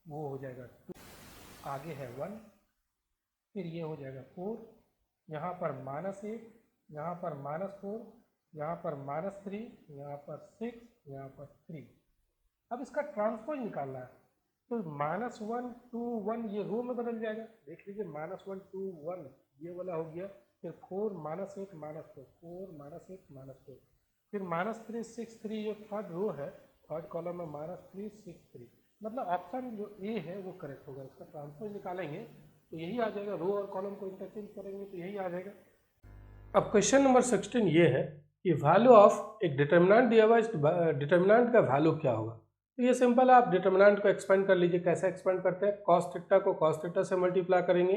S1: वो हो जाएगा 2, आगे है 1, फिर ये हो जाएगा 4, यहाँ पर -1, यहाँ पर -4, यहाँ पर -3, यहाँ पर 6, यहाँ पर 3। अब इसका ट्रांसपोज निकालना है। तो -1 2 1 ये रो में बदल जाएगा। देख लीजिए -1 2 1 ये वाला हो गया। फिर 4 -1 -4 4 -1 -4, फिर -3 6 3 जो थर्ड रो है, थर्ड कॉलम में -3 6 3। मतलब ऑप्शन जो ए है वो करेक्ट होगा। इसका ट्रांसपोज निकालेंगे तो यही आ जाएगा। रो और कॉलम को इंटरचेंज करेंगे तो यही आ जाएगा। अब क्वेश्चन नंबर 16 ये है कि वैल्यू ऑफ एक डिटर्मिनेंट दिया हुआ है, डिटर्मिनेंट का वैल्यू क्या होगा? तो ये सिंपल है, आप डिटर्मिनेंट को एक्सपेंड कर लीजिए। कैसे एक्सपेंड करते हैं? कॉस थीटा को कॉस थीटा से मल्टीप्लाई करेंगे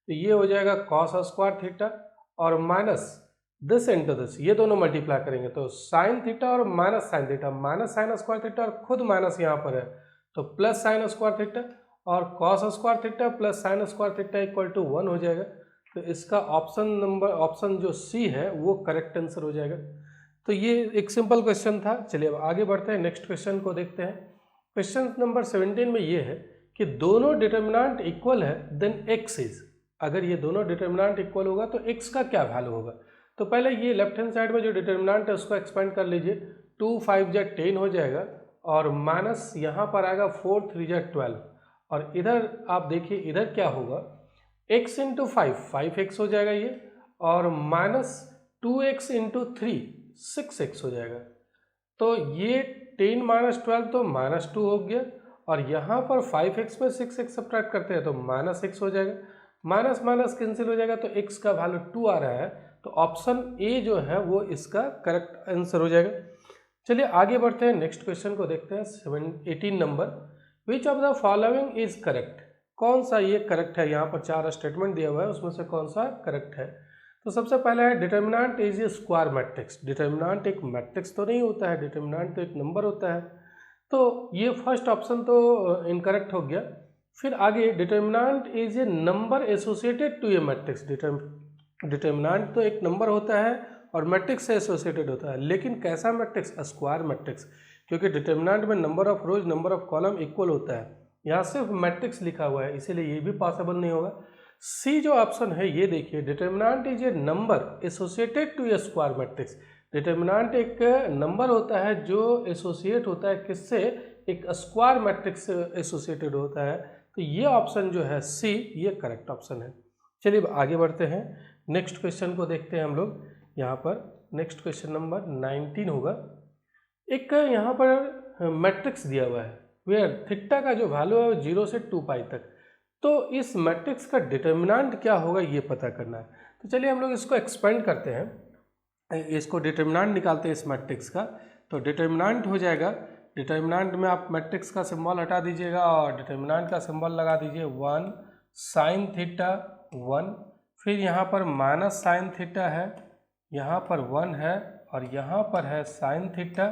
S1: तो ये हो जाएगा कॉस स्क्वायर थीटा, और माइनस दिस इंटू दिस, ये दोनों मल्टीप्लाई करेंगे तो साइन थीटा और minus sine theta, minus sine square theta और खुद माइनस यहाँ पर है तो प्लस साइन स्क्वायर थीटा, और cos square theta plus sine square theta equal to 1 हो जाएगा। तो इसका ऑप्शन जो सी है वो करेक्ट आंसर हो जाएगा। तो ये एक सिंपल क्वेश्चन था। चलिए अब आगे बढ़ते हैं, नेक्स्ट क्वेश्चन को देखते हैं। क्वेश्चन नंबर 17 में ये है कि दोनों डिटर्मिनेंट इक्वल है देन एक्स इज। अगर ये दोनों डिटर्मिनेंट इक्वल होगा तो एक्स का क्या वैल्यू होगा? तो पहले ये लेफ्ट हैंड साइड में जो डिटर्मिनेंट है उसको एक्सपेंड कर लीजिए। 2 5 जा 10 हो जाएगा, और माइनस यहाँ पर आएगा 4 3 जा 12, और इधर आप देखिए इधर क्या होगा, x इंटू 5x हो जाएगा ये, और माइनस 2x इंटू 3 6x हो जाएगा। तो ये 10 - 12 तो -2 हो गया, और यहाँ पर 5x में 6x सब्ट्रैक्ट करते हैं तो -x हो जाएगा। माइनस माइनस कैंसिल हो जाएगा तो x का वैल्यू 2 आ रहा है। तो ऑप्शन ए जो है वो इसका करेक्ट आंसर हो जाएगा। चलिए आगे बढ़ते हैं, नेक्स्ट क्वेश्चन को देखते हैं। 18 number, which of the following is correct? कौन सा ये करेक्ट है? यहाँ पर 4 स्टेटमेंट दिया हुआ है, उसमें से कौन सा करेक्ट है? तो सबसे पहला है determinant is A square matrix. Determinant एक मैट्रिक्स तो नहीं होता है, डिटर्मिनेंट तो एक नंबर होता है। तो ये फर्स्ट ऑप्शन तो इनकरेक्ट हो गया। फिर आगे determinant is a number associated to a matrix. Determinant तो एक नंबर होता है और मैट्रिक्स से एसोसिएटेड होता है, लेकिन कैसा मैट्रिक्स? स्क्वायर मैट्रिक्स, क्योंकि डिटर्मिनेंट में number of rose number of column equal होता है। यहाँ सिर्फ मैट्रिक्स लिखा हुआ है, इसीलिए ये भी पॉसिबल नहीं होगा। सी जो ऑप्शन है ये देखिए, determinant is a number associated to a square matrix. Determinant एक नंबर होता है जो एसोसिएट होता है किससे? एक स्क्वायर मैट्रिक्स से एसोसिएटेड होता है। तो ये ऑप्शन जो है सी, ये करेक्ट ऑप्शन है। चलिए आगे बढ़ते हैं, नेक्स्ट क्वेश्चन को देखते हैं हम लोग। यहाँ पर नेक्स्ट क्वेश्चन नंबर 19 होगा। एक यहाँ पर मैट्रिक्स दिया हुआ है वेयर थीटा का जो वैल्यू है वो 0 से 2 पाई तक। तो इस मैट्रिक्स का डिटर्मिनेंट क्या होगा ये पता करना है। तो चलिए हम लोग इसको एक्सपेंड करते हैं, इसको डिटर्मिनेंट निकालते हैं इस मैट्रिक्स का। तो डिटर्मिनेंट हो जाएगा, डिटर्मिनेंट में आप मैट्रिक्स का सिंबल हटा दीजिएगा और डिटर्मिनेंट का सिंबल लगा दीजिए 1 साइन थीटा 1, फिर यहाँ पर माइनस साइन थीटा है, यहाँ पर 1 है, और यहाँ पर है साइन थीटा,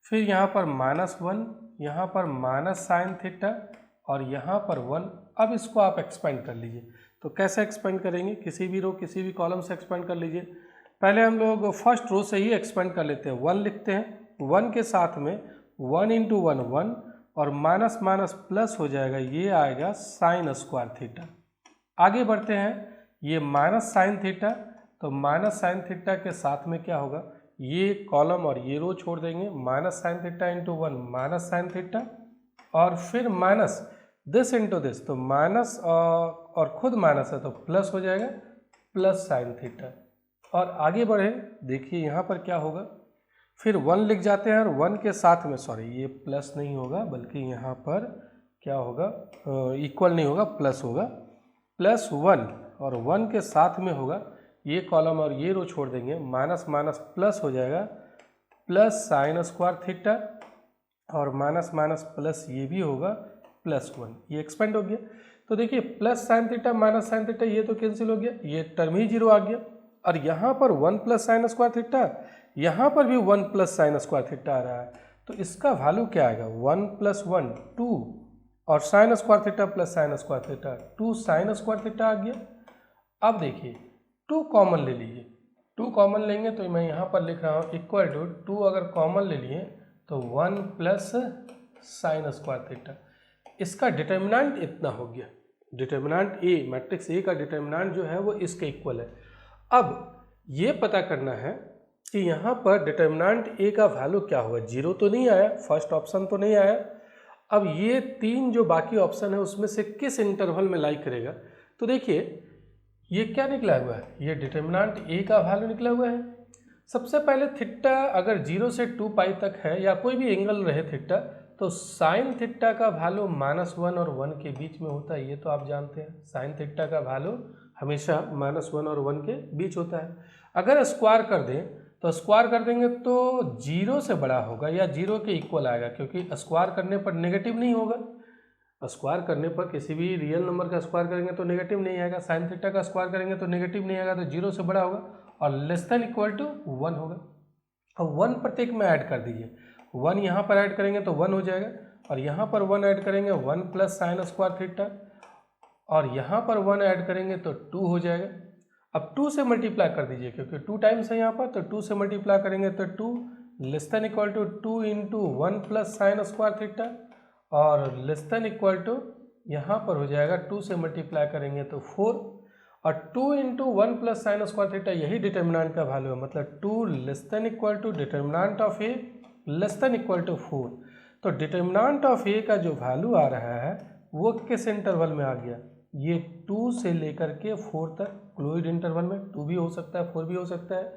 S1: फिर यहाँ पर -1, यहाँ पर माइनस साइन थीटा, और यहाँ पर 1। अब इसको आप एक्सपेंड कर लीजिए। तो कैसे एक्सपेंड करेंगे? किसी भी रो किसी भी कॉलम से एक्सपेंड कर लीजिए। पहले हम लोग फर्स्ट रो से ही एक्सपेंड कर लेते हैं। 1 लिखते हैं, 1 के साथ में 1 इंटू 1 1, और माइनस माइनस प्लस हो जाएगा, ये आएगा साइन स्क्वायर थीटा। आगे बढ़ते हैं, ये माइनस साइन थीटा, तो माइनस साइन थीटा के साथ में क्या होगा? ये कॉलम और ये रो छोड़ देंगे, minus sine theta into 1 minus sine theta, और फिर माइनस दिस इंटू दिस, तो माइनस और खुद माइनस है तो प्लस हो जाएगा प्लस साइन थीटा। और आगे बढ़े, देखिए यहाँ पर क्या होगा, फिर 1 लिख जाते हैं और 1 के साथ में, सॉरी ये प्लस नहीं होगा बल्कि यहाँ पर क्या होगा, इक्वल नहीं होगा, प्लस होगा, प्लस 1 और 1 के साथ में होगा ये कॉलम और ये रो छोड़ देंगे, माइनस माइनस प्लस हो जाएगा प्लस साइन स्क्वायर थीटा, और माइनस माइनस प्लस ये भी होगा प्लस 1, ये एक्सपेंड हो गया। तो देखिए plus sign theta minus sine theta ये तो कैंसिल हो गया, ये टर्म ही जीरो आ गया, और यहाँ पर 1 प्लस साइन स्क्वायर थीटा, यहाँ पर भी 1 प्लस साइन स्क्वायर थीटा आ रहा है, तो इसका वैल्यू क्या आएगा, 1 प्लस 1 2, और sine square theta plus sine square theta 2 sine square theta आ गया। अब देखिए 2 कॉमन ले लीजिए, 2 कॉमन लेंगे तो मैं यहाँ पर लिख रहा हूँ इक्वल टू 2 अगर कॉमन ले लिए तो 1 प्लस साइन स्क्वायर थीटा, इसका डिटर्मिनेंट इतना हो गया, डिटर्मिनेंट ए, मैट्रिक्स ए का डिटर्मिनेंट जो है वो इसके इक्वल है। अब ये पता करना है कि यहाँ पर डिटर्मिनेंट ए का वैल्यू क्या होगा, 0 तो नहीं आया, फर्स्ट ऑप्शन तो नहीं आया। अब ये 3 जो बाकी ऑप्शन है उसमें से किस इंटरवल में लाई करेगा, तो देखिए ये क्या निकला हुआ है, ये डिटर्मिनेंट ए का वैल्यू निकला हुआ है। सबसे पहले थीटा अगर 0 से 2 पाई तक है या कोई भी एंगल रहे थीटा, तो साइन थीटा का वैल्यू -1 और 1 के बीच में होता है, ये तो आप जानते हैं, साइन थीटा का वैल्यू हमेशा -1 और 1 के बीच होता है। अगर स्क्वायर कर दें तो स्क्वायर कर देंगे तो 0 से बड़ा होगा या 0 के इक्वल आएगा, क्योंकि स्क्वायर करने पर नेगेटिव नहीं होगा, स्क्वायर करने पर किसी भी रियल नंबर का स्क्वायर करेंगे तो नेगेटिव नहीं आएगा, साइन थीटा का स्क्वायर करेंगे तो नेगेटिव नहीं आएगा, तो 0 से बड़ा होगा और लेस देन इक्वल टू 1 होगा। अब 1 प्रत्येक में ऐड कर दीजिए, 1 यहाँ पर ऐड करेंगे तो 1 हो जाएगा, और यहाँ पर 1 ऐड करेंगे 1 प्लस साइन स्क्वायर थीटा, और यहाँ पर 1 ऐड करेंगे तो 2 हो जाएगा। अब 2 से मल्टीप्लाई कर दीजिए, क्योंकि 2 टाइम्स है यहाँ पर, तो 2 से मल्टीप्लाई करेंगे तो 2 less than equal to 2 into 1 plus sine square theta, और लेस देन इक्वल टू यहाँ पर हो जाएगा 2 से मल्टीप्लाई करेंगे तो 4, और 2 into 1 plus sine square theta यही डिटर्मिनेंट का वैल्यू है, मतलब 2 less than equal to determinant of A less than equal to 4। तो डिटर्मिनेंट ऑफ ए का जो वैल्यू आ रहा है वो किस इंटरवल में आ गया, ये 2 से लेकर के 4 तक, क्लोज्ड इंटरवल में 2 भी हो सकता है 4 भी हो सकता है।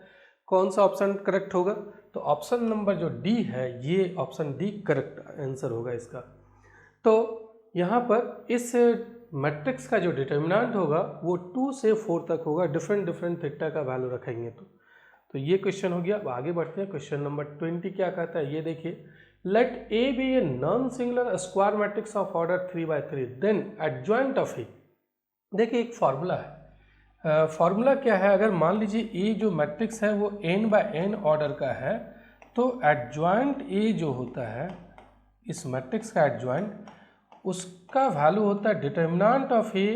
S1: कौन सा ऑप्शन करेक्ट होगा, तो ऑप्शन नंबर जो डी है, ये ऑप्शन डी करेक्ट आंसर होगा इसका। तो यहाँ पर इस मैट्रिक्स का जो डिटर्मिनेंट होगा वो 2 से 4 तक होगा, डिफरेंट थीटा का वैल्यू रखेंगे तो ये क्वेश्चन हो गया। अब आगे बढ़ते हैं, क्वेश्चन नंबर 20 क्या कहता है, ये देखिए, let A be a non singular square matrix of order 3×3 then adjoint of A. देखिए एक फार्मूला है, फार्मूला क्या है, अगर मान लीजिए ए जो मैट्रिक्स है वो n×n ऑर्डर का है, तो एडजॉइंट ए जो होता है इस मैट्रिक्स का एडजॉइंट, उसका वैल्यू होता है determinant of A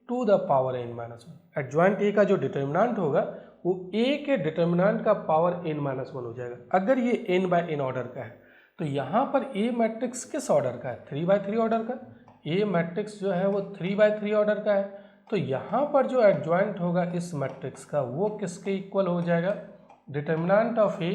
S1: to the power n-1। Adjoint A का जो डिटर्मिनेंट होगा वो ए के डिटर्मिनेंट का पावर n-1 हो जाएगा। अगर ये n/n ऑर्डर का है तो यहाँ पर ए मैट्रिक्स किस ऑर्डर का है, 3×3 ऑर्डर का, ए मैट्रिक्स जो है वो 3×3 ऑर्डर का है, तो यहाँ पर जो एडजॉइंट होगा इस मैट्रिक्स का वो किसके इक्वल हो जाएगा, determinant of A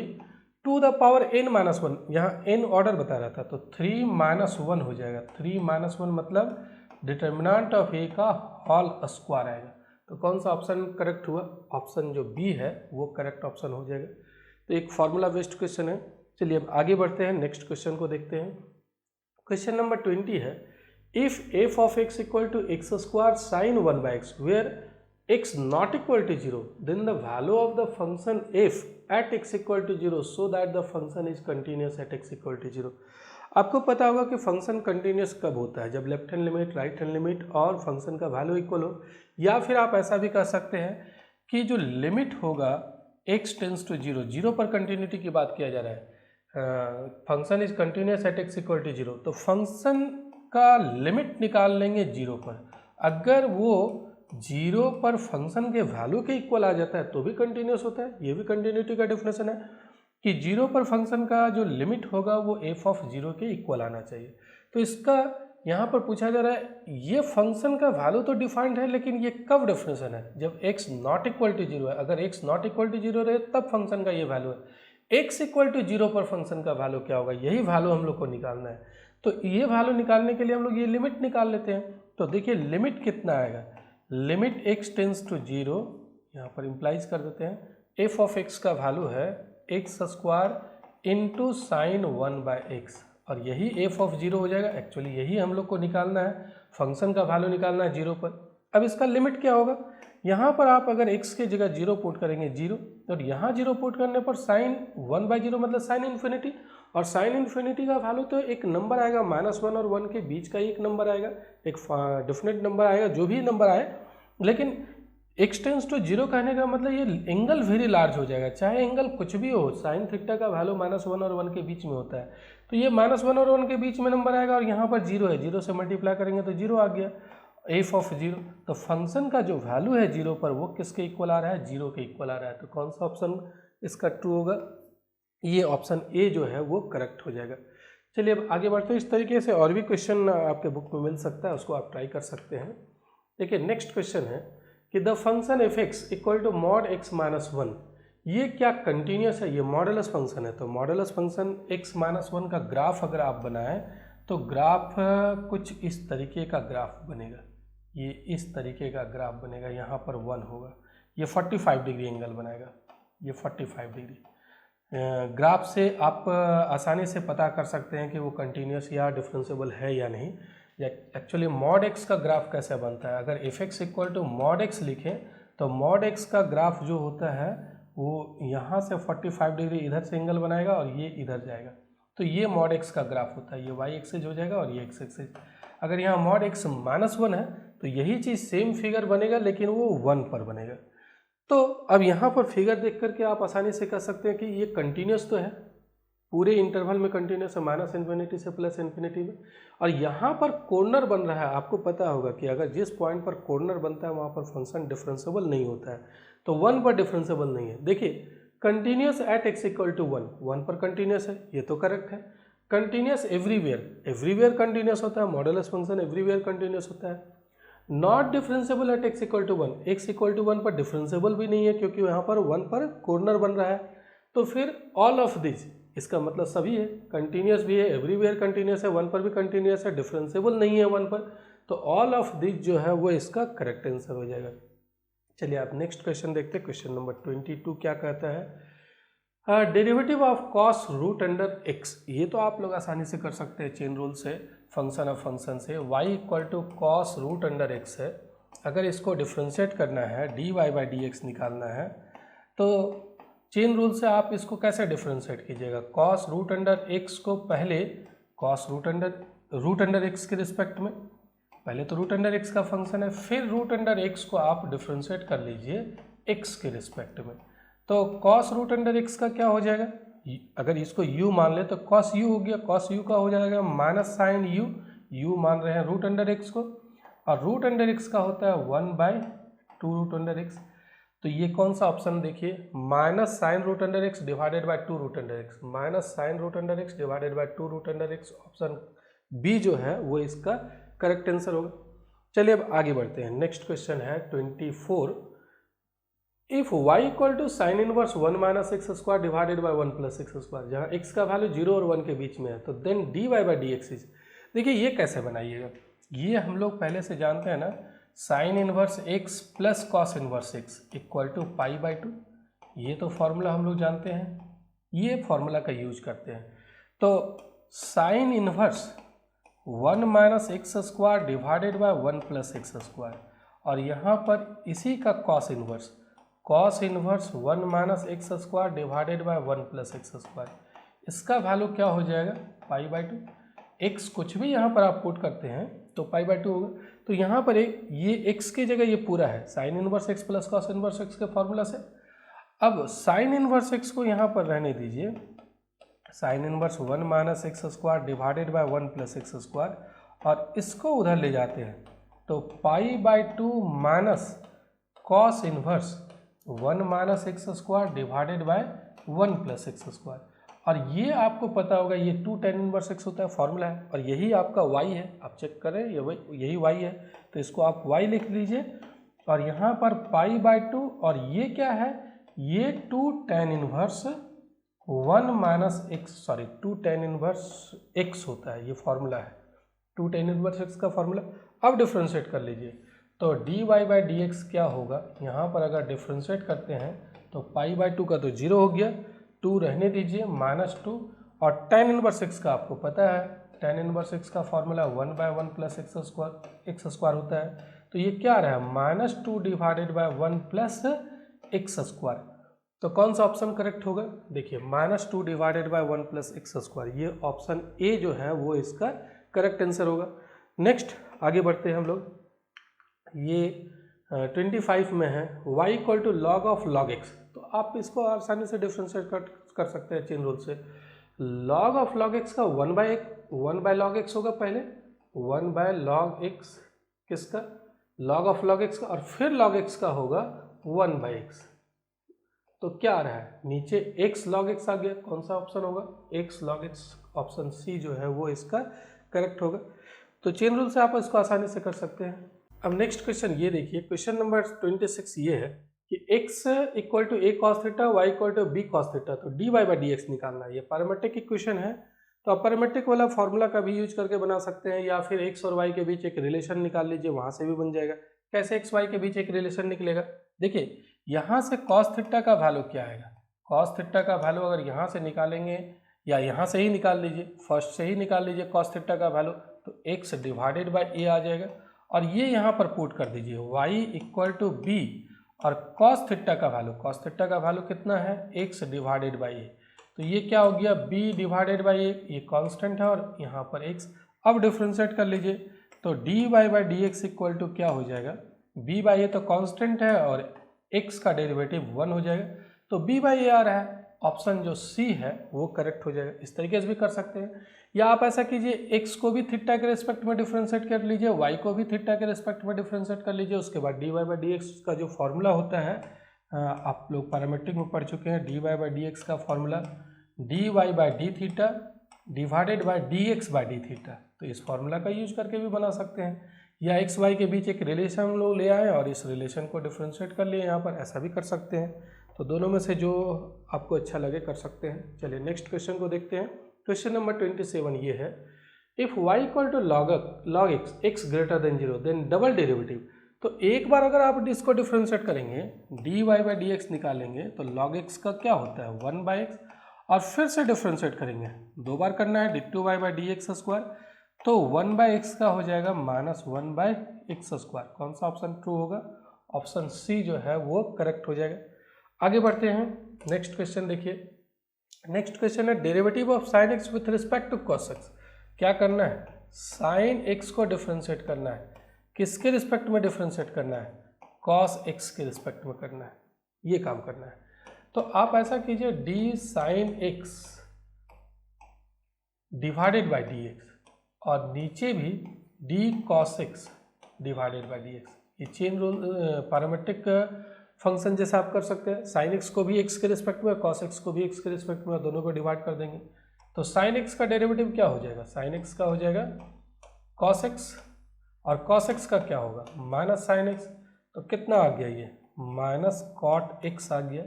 S1: to the power n-1, यहाँ n ऑर्डर बता रहा था तो 3-1 हो जाएगा, 3-1 मतलब डिटर्मिनेंट ऑफ ए का होल स्क्वायर आएगा। तो कौन सा ऑप्शन करेक्ट हुआ, ऑप्शन जो बी है वो करेक्ट ऑप्शन हो जाएगा। तो एक फार्मूला बेस्ड क्वेश्चन है। चलिए अब आगे बढ़ते हैं, नेक्स्ट क्वेश्चन को देखते हैं। क्वेश्चन नंबर 20 है, if f of x equal to x square sine 1/x where x not equal to 0 then the value of the function f at x equal to 0 so that the function is continuous at x equal to 0। आपको पता होगा कि function continuous कब होता है, जब left hand limit right hand limit और function का वैल्यू इक्वल हो, या फिर आप ऐसा भी कह सकते हैं कि जो लिमिट होगा x टेंस टू 0, 0 पर कंटिन्यूटी की बात किया जा रहा है, function is continuous at x equal to 0, तो फंक्शन का लिमिट निकाल लेंगे 0 पर, अगर वो 0 पर फंक्शन के वैल्यू के इक्वल आ जाता है तो भी कंटिन्यूस होता है। ये भी कंटिन्यूटी का डेफिनेशन है कि 0 पर फंक्शन का जो लिमिट होगा वो f ऑफ 0 के इक्वल आना चाहिए। तो इसका यहाँ पर पूछा जा रहा है, ये फंक्शन का वैल्यू तो डिफाइंड है लेकिन ये कब डेफिनेशन है, जब x नॉट इक्वल टू 0 है, अगर x नॉट इक्वल टू 0 रहे तब फंक्शन का ये वैल्यू है। x इक्वल टू 0 पर फंक्शन का वैल्यू क्या होगा, यही वैल्यू हम लोग को निकालना है। तो ये वैल्यू निकालने के लिए हम लोग ये लिमिट निकाल लेते हैं। तो देखिए लिमिट कितना आएगा, लिमिट x टेंस टू 0, यहाँ पर इम्प्लाइज कर देते हैं, f ऑफ x का वैल्यू है x square into sine 1/x, और यही f ऑफ 0 हो जाएगा। एक्चुअली यही हम लोग को निकालना है, फंक्शन का वैल्यू निकालना है 0 पर। अब इसका लिमिट क्या होगा, यहाँ पर आप अगर x की जगह 0 पुट करेंगे 0, और यहाँ 0 पुट करने पर साइन 1/0 मतलब साइन इन्फिनिटी, और साइन इन्फिनिटी का वैल्यू तो एक नंबर आएगा, -1 और 1 के बीच का ही एक नंबर आएगा, एक डिफिनेट नंबर आएगा, जो भी नंबर आए। लेकिन x टेंस टू 0 कहने का मतलब ये एंगल वेरी लार्ज हो जाएगा, चाहे एंगल कुछ भी हो। साइन थीटा का वैल्यू -1 और 1 के बीच में होता है, तो ये -1 और 1 के बीच में नंबर आएगा, और यहाँ पर 0 है, 0 से मल्टीप्लाई करेंगे तो 0 आ गया, f ऑफ 0। तो फंक्शन का जो वैल्यू है 0 पर वो किसके इक्वल आ रहा है, 0 के इक्वल आ रहा है। तो कौन सा ऑप्शन इसका ट्रू होगा, ये ऑप्शन ए जो है वो करेक्ट हो जाएगा। चलिए अब आगे बढ़ते हैं। इस तरीके से और भी क्वेश्चन आपके बुक में मिल सकता है, उसको आप ट्राई कर सकते हैं। देखिए नेक्स्ट क्वेश्चन है कि the function f x equal to mod x minus 1, ये क्या कंटिन्यूस है, ये मॉडुलस फंक्शन है। तो मॉडुलस फंक्शन x माइनस 1 का ग्राफ अगर आप बनाएं तो ग्राफ कुछ इस तरीके का ग्राफ बनेगा, ये इस तरीके का ग्राफ बनेगा, यहाँ पर 1 होगा, ये 45 डिग्री एंगल बनाएगा, ये 45 डिग्री। ग्राफ से आप आसानी से पता कर सकते हैं कि वो कंटिन्यूस या डिफरेंशिएबल है या नहीं। या एक्चुअली मॉड x का ग्राफ कैसे बनता है, अगर f x equal to mod x लिखें तो मॉड x का ग्राफ जो होता है वो यहाँ से 45 डिग्री इधर से एंगल बनाएगा और ये इधर जाएगा, तो ये मॉड x का ग्राफ होता है, ये y एक्सिस हो जाएगा और ये x एक्सिस। अगर यहाँ मॉड x माइनस 1 है तो यही चीज़ सेम फिगर बनेगा, लेकिन वो 1 पर बनेगा। तो अब यहाँ पर फिगर देख करके आप आसानी से कह सकते हैं कि ये कंटिन्यूस तो है, पूरे इंटरवल में कंटिन्यूस है, -∞ से +∞ में। और यहाँ पर कॉर्नर बन रहा है, आपको पता होगा कि अगर जिस पॉइंट पर कॉर्नर बनता है वहाँ पर फंक्शन डिफरेंशिएबल नहीं होता है, तो 1 पर डिफरेंशिएबल नहीं है। देखिए continuous at x equal to 1 पर कंटिन्यूस है, ये तो करेक्ट है। कंटिन्यूस एवरीवेयर, एवरीवेयर कंटिन्यूस होता है, मॉडुलस फंक्शन एवरीवेयर कंटिन्यूस होता है। Not differentiable at x equal to 1, x equal to 1 पर डिफरेंशिएबल भी नहीं है, क्योंकि यहाँ पर 1 पर कॉर्नर बन रहा है। तो फिर ऑल ऑफ दिस, इसका मतलब सभी है, कंटिन्यूस भी है, एवरीवेयर कंटिन्यूस है, 1 पर भी कंटिन्यूस है, डिफरेंशिएबल नहीं है 1 पर, तो ऑल ऑफ दिस जो है वो इसका करेक्ट आंसर हो जाएगा। चलिए आप नेक्स्ट क्वेश्चन देखते हैं। क्वेश्चन नंबर 22 क्या कहता है, derivative of cos root under x, ये तो आप लोग आसानी से कर सकते हैं चेन रूल से, फंक्शन ऑफ फंक्शन से। y equal to cos root under x है, अगर इसको डिफ्रेंशिएट करना है dy/dx निकालना है, तो चेन रूल से आप इसको कैसे डिफ्रेंशिएट कीजिएगा। कॉस रूट अंडर x को पहले कॉस रूट अंडर x के रिस्पेक्ट में, पहले तो रूट अंडर x का फंक्शन है, फिर रूट अंडर x को आप डिफ्रेंशिएट कर लीजिए x के रिस्पेक्ट में। तो कॉस रूट अंडर x का क्या हो जाएगा, अगर इसको u मान ले तो कॉस u हो गया, कॉस u का हो जाएगा माइनस साइन u मान रहे हैं रूट अंडर x को, और रूट अंडर x का होता है 1/2 रूट अंडर x। तो ये कौन सा ऑप्शन देखिए, minus sine root under x divided by 2 root under x, minus sine root under x divided by 2 root under x, option B जो है वो इसका करेक्ट आंसर होगा। चलिए अब आगे बढ़ते हैं। नेक्स्ट क्वेश्चन है 24, if y equal to sine inverse 1 minus x square divided by 1 plus x square, जहाँ x का वैल्यू 0 और 1 के बीच में है, तो देन dy/dx इज, देखिए ये कैसे बनाइएगा, ये हम लोग पहले से जानते हैं ना, sine inverse x plus cos inverse x equal to π/2, ये तो फॉर्मूला हम लोग जानते हैं, ये फॉर्मूला का यूज करते हैं। तो sign inverse 1 minus x square divided by 1 plus x square, और यहाँ पर इसी का cos inverse 1 minus x square divided by 1 plus x square, इसका वैल्यू क्या हो जाएगा π/2। x कुछ भी यहाँ पर आप पुट करते हैं तो π/2 होगा। तो यहाँ पर ये x की जगह ये पूरा है sine inverse x plus cos inverse x के फॉर्मूला से। अब साइन इनवर्स x को यहाँ पर रहने दीजिए, sine inverse 1 minus x square divided by 1 plus x square, और इसको उधर ले जाते हैं तो π/2 minus cos inverse 1 minus x square divided by 1 plus x square, और ये आपको पता होगा ये 2 tan इनवर्स x होता है, फॉर्मूला है, और यही आपका y है, आप चेक करें यही y है, तो इसको आप y लिख लीजिए, और यहाँ पर π/2, और ये क्या है, ये 2 tan inverse 1 minus x, sorry 2 tan inverse x होता है, ये फॉर्मूला है 2 tan इनवर्स एक्स का फॉर्मूला। अब डिफ्रेंशिएट कर लीजिए तो dy बाई डी एक्स क्या होगा, यहाँ पर अगर डिफ्रेंशिएट करते हैं तो पाई बाई 2 का तो 0 हो गया, 2 रहने दीजिए -2, और tan इनवर्स एक्स का आपको पता है tan इनवर्स एक्स का formula 1 by 1 plus x square होता है, तो ये क्या रहा -2 divided by 1 plus x square. तो कौन सा ऑप्शन करेक्ट होगा, देखिए -2 divided by 1 plus x square, ये ऑप्शन ए जो है वो इसका करेक्ट आंसर होगा। नेक्स्ट आगे बढ़ते हैं हम लोग, ये 25 में है y equal to log of log x, तो आप इसको आसानी से डिफ्रेंशिएट कर सकते हैं चेन रूल से। लॉग ऑफ लॉग एक्स का 1 बाय लॉग एक्स होगा, पहले 1 बाय लॉग एक्स किसका, लॉग ऑफ लॉग एक्स का, और फिर लॉग एक्स का होगा 1 बाय एक्स। तो क्या आ रहा है नीचे x log x आ गया, कौन सा ऑप्शन होगा, x log x, option C जो है वो इसका करेक्ट होगा। तो चेन रूल से आप इसको आसानी से कर सकते हैं। अब नेक्स्ट क्वेश्चन ये देखिए, क्वेश्चन नंबर 26 ये है कि x equal to a cos theta, y equal to b cos theta, तो dy बाई डी एक्स निकालना है। ये पैरामेट्रिक इक्वेशन है, तो आप पैरामेट्रिक वाला फॉर्मूला का भी यूज करके बना सकते हैं, या फिर x और y के बीच एक रिलेशन निकाल लीजिए, वहाँ से भी बन जाएगा। कैसे x y के बीच एक रिलेशन निकलेगा, देखिए यहाँ से cos थीटा का वैल्यू क्या आएगा, cos थीटा का वैल्यू अगर यहाँ से निकालेंगे या यहाँ से ही निकाल लीजिए, फर्स्ट से ही निकाल लीजिए cos थीटा का वैल्यू, तो x डिवाइडेड बाय a आ जाएगा, और ये यहाँ पर पुट कर दीजिए y इक्वल टू b, और cos थीटा का वैल्यू कितना है, x डिवाइडेड बाई a, तो ये क्या हो गया b डिवाइडेड बाई a, ये कांस्टेंट है और यहाँ पर x। अब डिफ्रेंशिएट कर लीजिए तो dy by D x equal to क्या हो जाएगा, b बाई a तो कांस्टेंट है और x का डेरिवेटिव 1 हो जाएगा, तो b बाई a आ रहा है, ऑप्शन जो c है वो करेक्ट हो जाएगा। इस तरीके से भी कर सकते हैं, या आप ऐसा कीजिए x को भी थीटा के रिस्पेक्ट में डिफ्रेंशिएट कर लीजिए, y को भी थीटा के रिस्पेक्ट में डिफ्रेंशिएट कर लीजिए, उसके बाद dy बाई डी एक्स का जो फॉर्मूला होता है, आप लोग पैरामेट्रिक में पढ़ चुके हैं, dy बाई डी एक्स का formula dy by D theta divided by dx by D theta, तो इस फॉर्मूला का यूज करके भी बना सकते हैं, या एक्स वाई के बीच एक रिलेशन हम लोग ले आए और इस रिलेशन को डिफ्रेंशिएट कर लिए यहाँ पर, ऐसा भी कर सकते हैं। तो दोनों में से जो आपको अच्छा लगे कर सकते हैं। चलिए नेक्स्ट क्वेश्चन को देखते हैं। क्वेश्चन नंबर 27 ये है, if y equal to log x greater than 0 then double derivative, तो एक बार अगर आप इसको डिफ्रेंशिएट करेंगे dy बाई डी एक्स निकालेंगे तो log x का क्या होता है 1 बाई एक्स, और फिर से डिफ्रेंशिएट करेंगे, 2 बार करना है d2y by D x square, तो 1 बाई एक्स का हो जाएगा -1 बाई एक्स स्क्वायर। कौन सा ऑप्शन ट्रू होगा, ऑप्शन सी जो है वो करेक्ट हो जाएगा। आगे बढ़ते हैं, नेक्स्ट क्वेश्चन देखिए। नेक्स्ट क्वेश्चन है derivative of sine x with respect to cos x. क्या करना है, साइन एक्स को डिफ्रेंशिएट करना है, किसके रिस्पेक्ट में डिफ्रेंशिएट करना है, कॉस एक्स के रिस्पेक्ट में करना है, ये काम करना है। तो आप ऐसा कीजिए D sine x divided by D x, और नीचे भी D cos x divided by D x, ये चेन रूल पैरामेट्रिक फंक्शन जैसा आप कर सकते हैं। साइन एक्स को भी एक्स के रिस्पेक्ट में, कॉस एक्स को भी एक्स के रिस्पेक्ट में, दोनों को डिवाइड कर देंगे, तो साइन एक्स का डेरिवेटिव क्या हो जाएगा, साइन एक्स का हो जाएगा कॉस एक्स, और कॉस एक्स का क्या होगा माइनस साइन एक्स, तो कितना आ गया ये माइनस कॉट एक्स आ गया,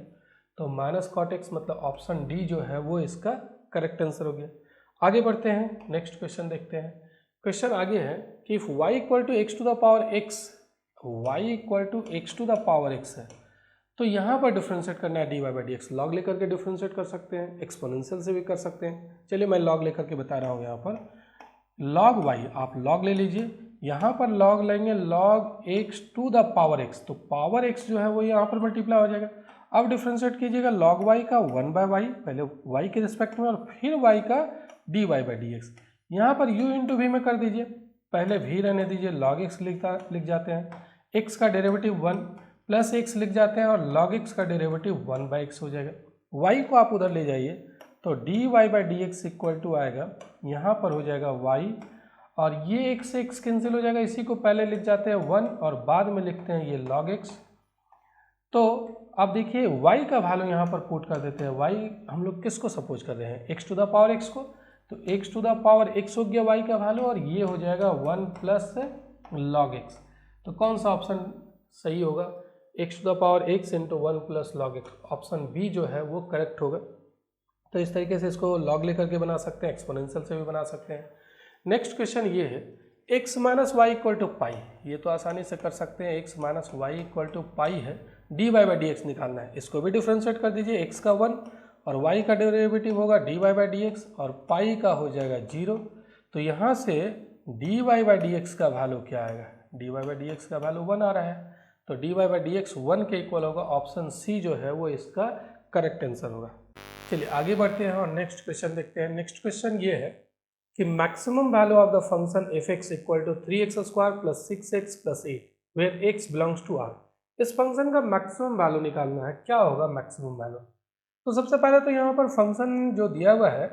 S1: तो माइनस कॉट एक्स मतलब ऑप्शन डी जो है वो इसका करेक्ट आंसर हो गया। आगे बढ़ते हैं, नेक्स्ट क्वेश्चन देखते हैं। क्वेश्चन आगे है कि if y equal to x to the power x, y equal to x to the power x है, तो यहाँ पर डिफ्रेंशिएट करना है D Y by D x, log लेकर के डिफ्रेंशिएट कर सकते हैं, एक्सपोनेंशियल से भी कर सकते हैं। चलिए मैं लॉग लेकर के बता रहा हूँ। यहाँ पर लॉग y आप लॉग ले लीजिए, यहाँ पर लॉग लेंगे log x to the power x, तो पावर x जो है वो यहाँ पर मल्टीप्लाई हो जाएगा। अब डिफ्रेंशिएट कीजिएगा लॉग y का 1 बाय वाई, पहले y के रिस्पेक्ट में और फिर y का d Y by D x, यहाँ पर u इंटू वी में कर दीजिए, पहले v रहने दीजिए, log x लिख जाते हैं, x का डेरिवेटिव 1 प्लस x लिख जाते हैं और log x का डेरिवेटिव 1 बाई एक्स हो जाएगा। y को आप उधर ले जाइए तो D Y by D x equal to आएगा, यहाँ पर हो जाएगा y, और ये x से x कैंसिल हो जाएगा, इसी को पहले लिख जाते हैं 1 और बाद में लिखते हैं ये log x। तो आप देखिए y का वैल्यू यहाँ पर पुट कर देते हैं, y हम लोग किसको सपोज कर रहे हैं x to the power x को, तो x to the power x हो गया y का वैल्यू, और ये हो जाएगा 1 प्लस log x। तो कौन सा ऑप्शन सही होगा, x to the power x into 1 plus log x, option B जो है वो करेक्ट होगा। तो इस तरीके से इसको लॉग लेकर के बना सकते हैं, एक्सपोनेंशियल से भी बना सकते हैं। नेक्स्ट क्वेश्चन ये है x minus Y equal to pi, ये तो आसानी से कर सकते हैं, x minus Y equal to pi है, D Y by D x निकालना है। इसको भी डिफ्रेंशिएट कर दीजिए, x का 1 और y का डेरिवेटिव होगा D Y by D x और पाई का हो जाएगा 0। तो यहाँ से d Y by D x का वैल्यू क्या आएगा, d Y by D x का वैल्यू 1 आ रहा है, तो D Y by D x 1 के इक्वल होगा। ऑप्शन सी जो है वो इसका करेक्ट आंसर होगा। चलिए आगे बढ़ते हैं और नेक्स्ट क्वेश्चन देखते हैं। नेक्स्ट क्वेश्चन ये है कि maximum value of the function f x equal to 3x square plus 6x plus 8 where x belongs to r। इस फंक्शन का मैक्सिमम वैल्यू निकालना है, क्या होगा मैक्सिमम वैल्यू। तो सबसे पहले तो यहाँ पर फंक्शन जो दिया हुआ है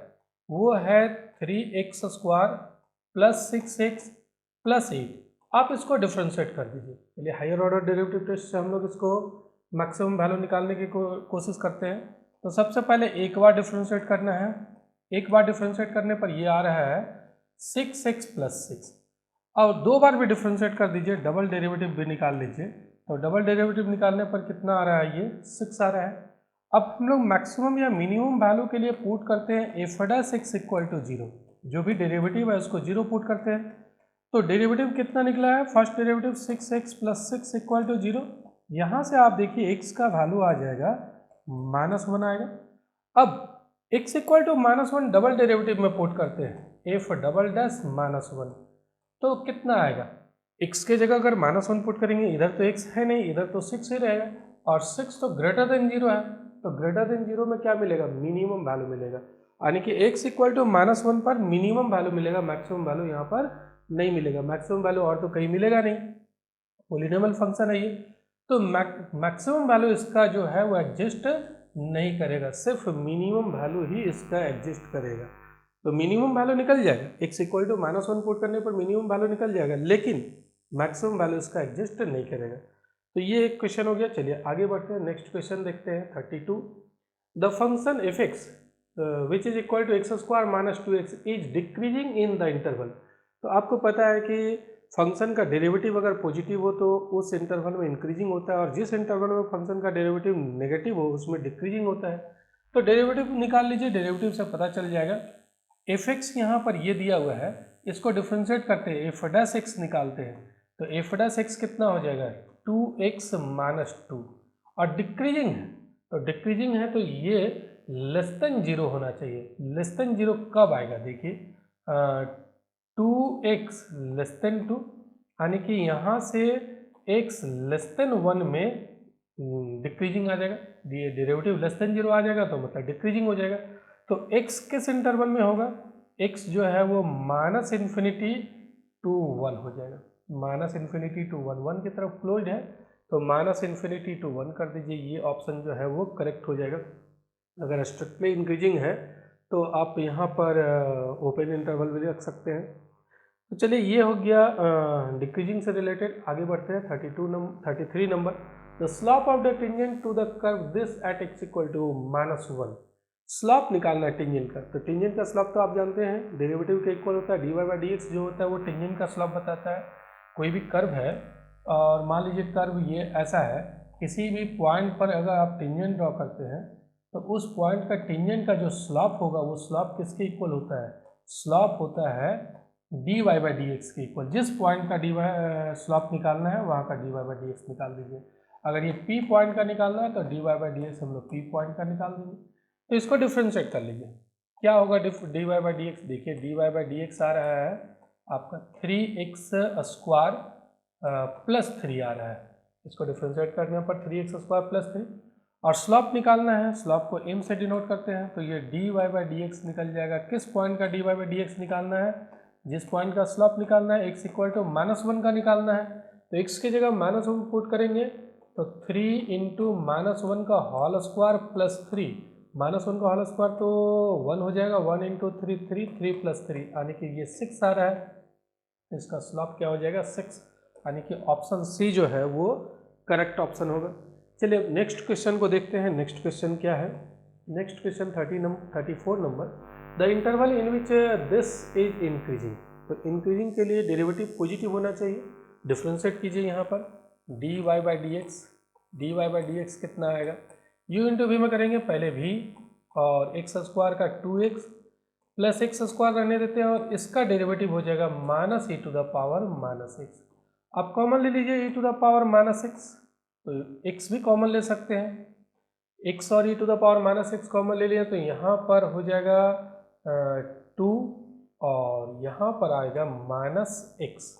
S1: वो है 3x square plus 6x plus 8। आप इसको डिफ्रेंशिएट कर दीजिए। चलिए हायर ऑर्डर डेरिवेटिव टेस्ट से हम लोग इसको मैक्सिमम वैल्यू निकालने की कोशिश करते हैं। तो सबसे पहले एक बार डिफ्रेंशिएट करना है, एक बार डिफ्रेंशिएट करने पर ये आ रहा है 6x प्लस 6, और दो बार भी डिफ्रेंशिएट कर दीजिए, डबल डेरिवेटिव भी निकाल लीजिए। तो डबल डेरिवेटिव निकालने पर कितना आ रहा है, ये 6 आ रहा है। अब हम लोग मैक्सिमम या मिनिमम वैल्यू के लिए पुट करते हैं f dash x equal to 0, जो भी डेरिवेटिव है उसको 0 पुट करते हैं। तो डेरिवेटिव कितना निकला है, first derivative 6x plus 6 equal to 0। यहाँ से आप देखिए x का वैल्यू आ जाएगा -1 आएगा। अब x equal to -1 double derivative में पुट करते हैं, एफ डबल डैश -1, तो कितना आएगा, x के जगह अगर -1 पुट करेंगे, इधर तो x है नहीं, इधर तो 6 ही रहेगा, और 6 तो ग्रेटर देन 0 है, तो ग्रेटर देन 0 में क्या मिलेगा, मिनिमम वैल्यू मिलेगा। यानी कि x इक्वल टू -1 पर मिनिमम वैल्यू मिलेगा, मैक्सिमम वैल्यू यहाँ पर नहीं मिलेगा। मैक्सिमम वैल्यू और तो कहीं मिलेगा नहीं, पॉलिनोमियल फंक्शन है ये, तो मैक्सिमम वैल्यू इसका जो है वो एग्जिस्ट नहीं करेगा, सिर्फ मिनिमम वैल्यू ही इसका एग्जिस्ट करेगा। तो मिनिमम वैल्यू निकल जाएगा, x इक्वल टू -1 पुट करने पर मिनिमम वैल्यू निकल जाएगा, लेकिन मैक्सिमम वैल्यू इसका एग्जिस्ट नहीं करेगा। तो ये एक क्वेश्चन हो गया। चलिए आगे बढ़ते हैं, नेक्स्ट क्वेश्चन देखते हैं 32। The function f x which is equal to x square minus 2x is decreasing in the interval. तो आपको पता है कि फंक्शन का डेरिवेटिव अगर पॉजिटिव हो तो उस इंटरवल में इंक्रीजिंग होता है, और जिस इंटरवल में फंक्शन का डेरिवेटिव नेगेटिव हो उसमें डिक्रीजिंग होता है। तो डेरिवेटिव निकाल लीजिए, डेरिवेटिव से पता चल जाएगा। एफ एक्स यहाँ पर ये दिया हुआ है, इसको डिफ्रेंशिएट करते हैं, एफ डैश एक्स निकालते हैं, तो एफ डैश एक्स कितना हो जाएगा, 2x माइनस 2, और डिक्रीजिंग है, तो डिक्रीजिंग है तो ये लेस देन 0 होना चाहिए। लेस देन 0 कब आएगा, देखिए 2x लेस देन 2, यानी कि यहाँ से x लेस देन 1 में डिक्रीजिंग आ जाएगा, डेरिवेटिव लेस देन 0 आ जाएगा तो मतलब डिक्रीजिंग हो जाएगा। तो x किस इंटरवल में होगा, x जो है वो -∞ to 1 हो जाएगा, -∞ to 1, 1 की तरफ क्लोज्ड है, तो -∞ to 1 कर दीजिए, ये ऑप्शन जो है वो करेक्ट हो जाएगा। अगर स्ट्रिक्टली इंक्रीजिंग है तो आप यहाँ पर ओपन इंटरवल भी रख सकते हैं। तो चलिए ये हो गया डिक्रीजिंग से रिलेटेड। आगे बढ़ते हैं 33 number. The slope of the tangent to the curve this at x equal to -1। Slope निकालना है टेंजेंट का, तो टेंजेंट का स्लॉप तो आप जानते हैं डेरिवेटिव के इक्वल होता है, D Y by D x जो होता है वो टेंजेंट का स्लॉप बताता है। कोई भी कर्व है और मान लीजिए कर्व ये ऐसा है, किसी भी पॉइंट पर अगर आप टेंजेंट ड्रॉ करते हैं तो उस पॉइंट का टेंजेंट का जो स्लॉप होगा वो स्लॉप किसके इक्वल होता है, स्लॉप होता है D Y by D x के इक्वल। जिस पॉइंट का डी वाई स्लॉप निकालना है वहाँ का d Y by D x निकाल दीजिए। अगर ये पी पॉइंट का निकालना है तो D Y by D x हम लोग पी पॉइंट का निकाल देंगे। तो इसको डिफ्रेंशिएट कर लीजिए, क्या होगा D Y by D X, देखिए D Y by D X आ रहा है आपका 3x स्क्वायर प्लस 3 आ रहा है, इसको डिफ्रेंशिएट करने पर 3x स्क्वायर प्लस 3, और स्लॉप निकालना है, स्लॉप को m से डिनोट करते हैं, तो ये d Y by D x निकल जाएगा। किस पॉइंट का d Y by D x निकालना है, जिस पॉइंट का स्लॉप निकालना है x इक्वल टू -1 का निकालना है, तो x की जगह -1 पुट करेंगे तो 3 इंटू -1 का होल स्क्वायर प्लस 3, -1 का होल स्क्वायर तो 1 हो जाएगा, 1 इंटू 3 3 प्लस 3 यानी कि ये 6 आ रहा है, इसका स्लॉप क्या हो जाएगा 6, यानी कि ऑप्शन सी जो है वो करेक्ट ऑप्शन होगा। चलिए नेक्स्ट क्वेश्चन को देखते हैं। नेक्स्ट क्वेश्चन क्या है, next question 34 number. The interval in which this is increasing. तो इंक्रीजिंग के लिए डेरिवेटिव पॉजिटिव होना चाहिए, डिफ्रेंशिएट कीजिए यहाँ पर d Y by D x, d Y by D x कितना आएगा, u इंटू वी में करेंगे, पहले v और एक्स स्क्वायर का 2x प्लस एक्स स्क्वायर रहने देते हैं और इसका डेरिवेटिव हो जाएगा minus e to the power minus x. आप कॉमन ले लीजिए e to the power minus x, तो x भी कॉमन ले सकते हैं, x और e to the power minus x common ले लिया तो यहाँ पर हो जाएगा 2 और यहाँ पर आएगा माइनस एक्स।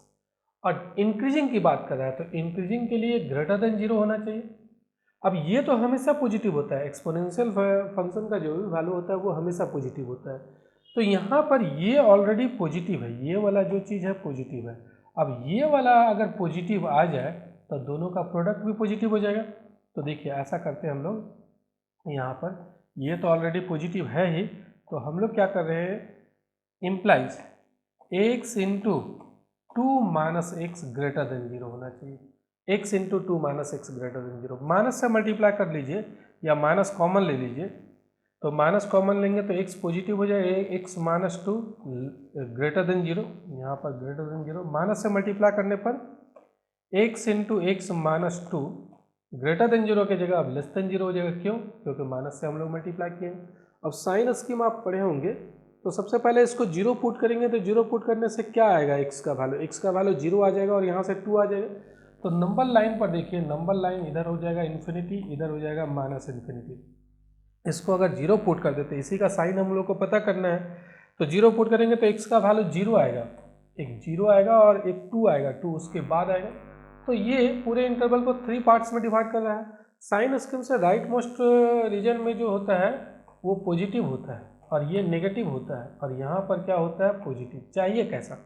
S1: और इंक्रीजिंग की बात कर रहा है तो इंक्रीजिंग के लिए ग्रेटर देन 0 होना चाहिए। अब ये तो हमेशा पॉजिटिव होता है, एक्सपोनेंशियल फंक्शन का जो भी वैल्यू होता है वो हमेशा पॉजिटिव होता है, तो यहाँ पर ये ऑलरेडी पॉजिटिव है, ये वाला जो चीज़ है पॉजिटिव है। अब ये वाला अगर पॉजिटिव आ जाए तो दोनों का प्रोडक्ट भी पॉजिटिव हो जाएगा। तो देखिए ऐसा करते हैं हम लोग, यहाँ पर ये तो ऑलरेडी पॉजिटिव है ही, तो हम लोग क्या कर रहे हैं, implies x into 2 minus x greater than 0 होना चाहिए। x into 2 minus x greater than 0, minus से मल्टीप्लाई कर लीजिए या माइनस कॉमन ले लीजिए, तो माइनस कॉमन लेंगे तो x पॉजिटिव हो जाएगा, x माइनस 2 ग्रेटर देन 0, यहाँ पर ग्रेटर देन 0, माइनस से मल्टीप्लाई करने पर x into x minus 2 greater than 0 की जगह अब लेस देन 0 हो जाएगा। क्यों? क्योंकि माइनस से हम लोग मल्टीप्लाई किए हैं। अब साइन स्कीम आप पढ़े होंगे, तो सबसे पहले इसको 0 पुट करेंगे, तो 0 पुट करने से क्या आएगा, x का वैल्यू, x का वैल्यू 0 आ जाएगा और यहाँ से 2 आ जाएगा। तो नंबर लाइन पर देखिए, नंबर लाइन इधर हो जाएगा इन्फिनिटी, इधर हो जाएगा माइनस इन्फिनिटी। इसको अगर 0 पुट कर देते, इसी का साइन हम लोग को पता करना है, तो 0 पुट करेंगे तो x का वैल्यू 0 आएगा, एक 0 आएगा और एक 2 आएगा, 2 उसके बाद आएगा। तो ये पूरे इंटरवल को 3 पार्ट्स में डिवाइड कर रहा है। साइन स्कीम से राइट मोस्ट रीजन में जो होता है वो पॉजिटिव होता है और ये नेगेटिव होता है, और यहाँ पर क्या होता है, पॉजिटिव। चाहिए कैसा,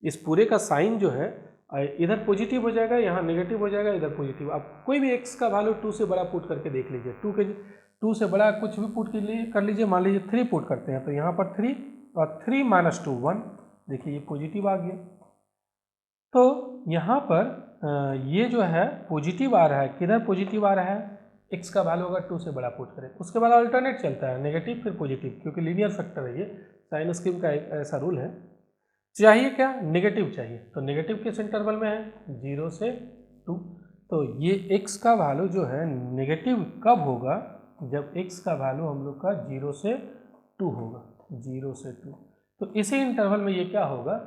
S1: इस पूरे का साइन जो है इधर पॉजिटिव हो जाएगा, यहाँ नेगेटिव हो जाएगा, इधर पॉजिटिव। आप कोई भी x का वैल्यू 2 से बड़ा पुट करके देख लीजिए, 2 से बड़ा कुछ भी पुट कर लीजिए, मान लीजिए 3 पुट करते हैं, तो यहाँ पर 3 और 3 माइनस 2 1, देखिए ये पॉजिटिव आ गया। तो यहाँ पर ये जो है पॉजिटिव आ रहा है, किधर पॉजिटिव आ रहा है, x का वैल्यू अगर 2 से बड़ा पुट करें, उसके बाद अल्टरनेट चलता है, नेगेटिव फिर पॉजिटिव, क्योंकि लीनियर फैक्टर है ये, साइन स्कीम का एक ऐसा रूल है। चाहिए क्या, नेगेटिव चाहिए, तो नेगेटिव किस इंटरवल में है, 0 से 2। तो ये x का वैल्यू जो है नेगेटिव कब होगा, जब x का वैल्यू हम लोग का 0 से 2 होगा, 0 से 2। तो इसी इंटरवल में ये क्या होगा,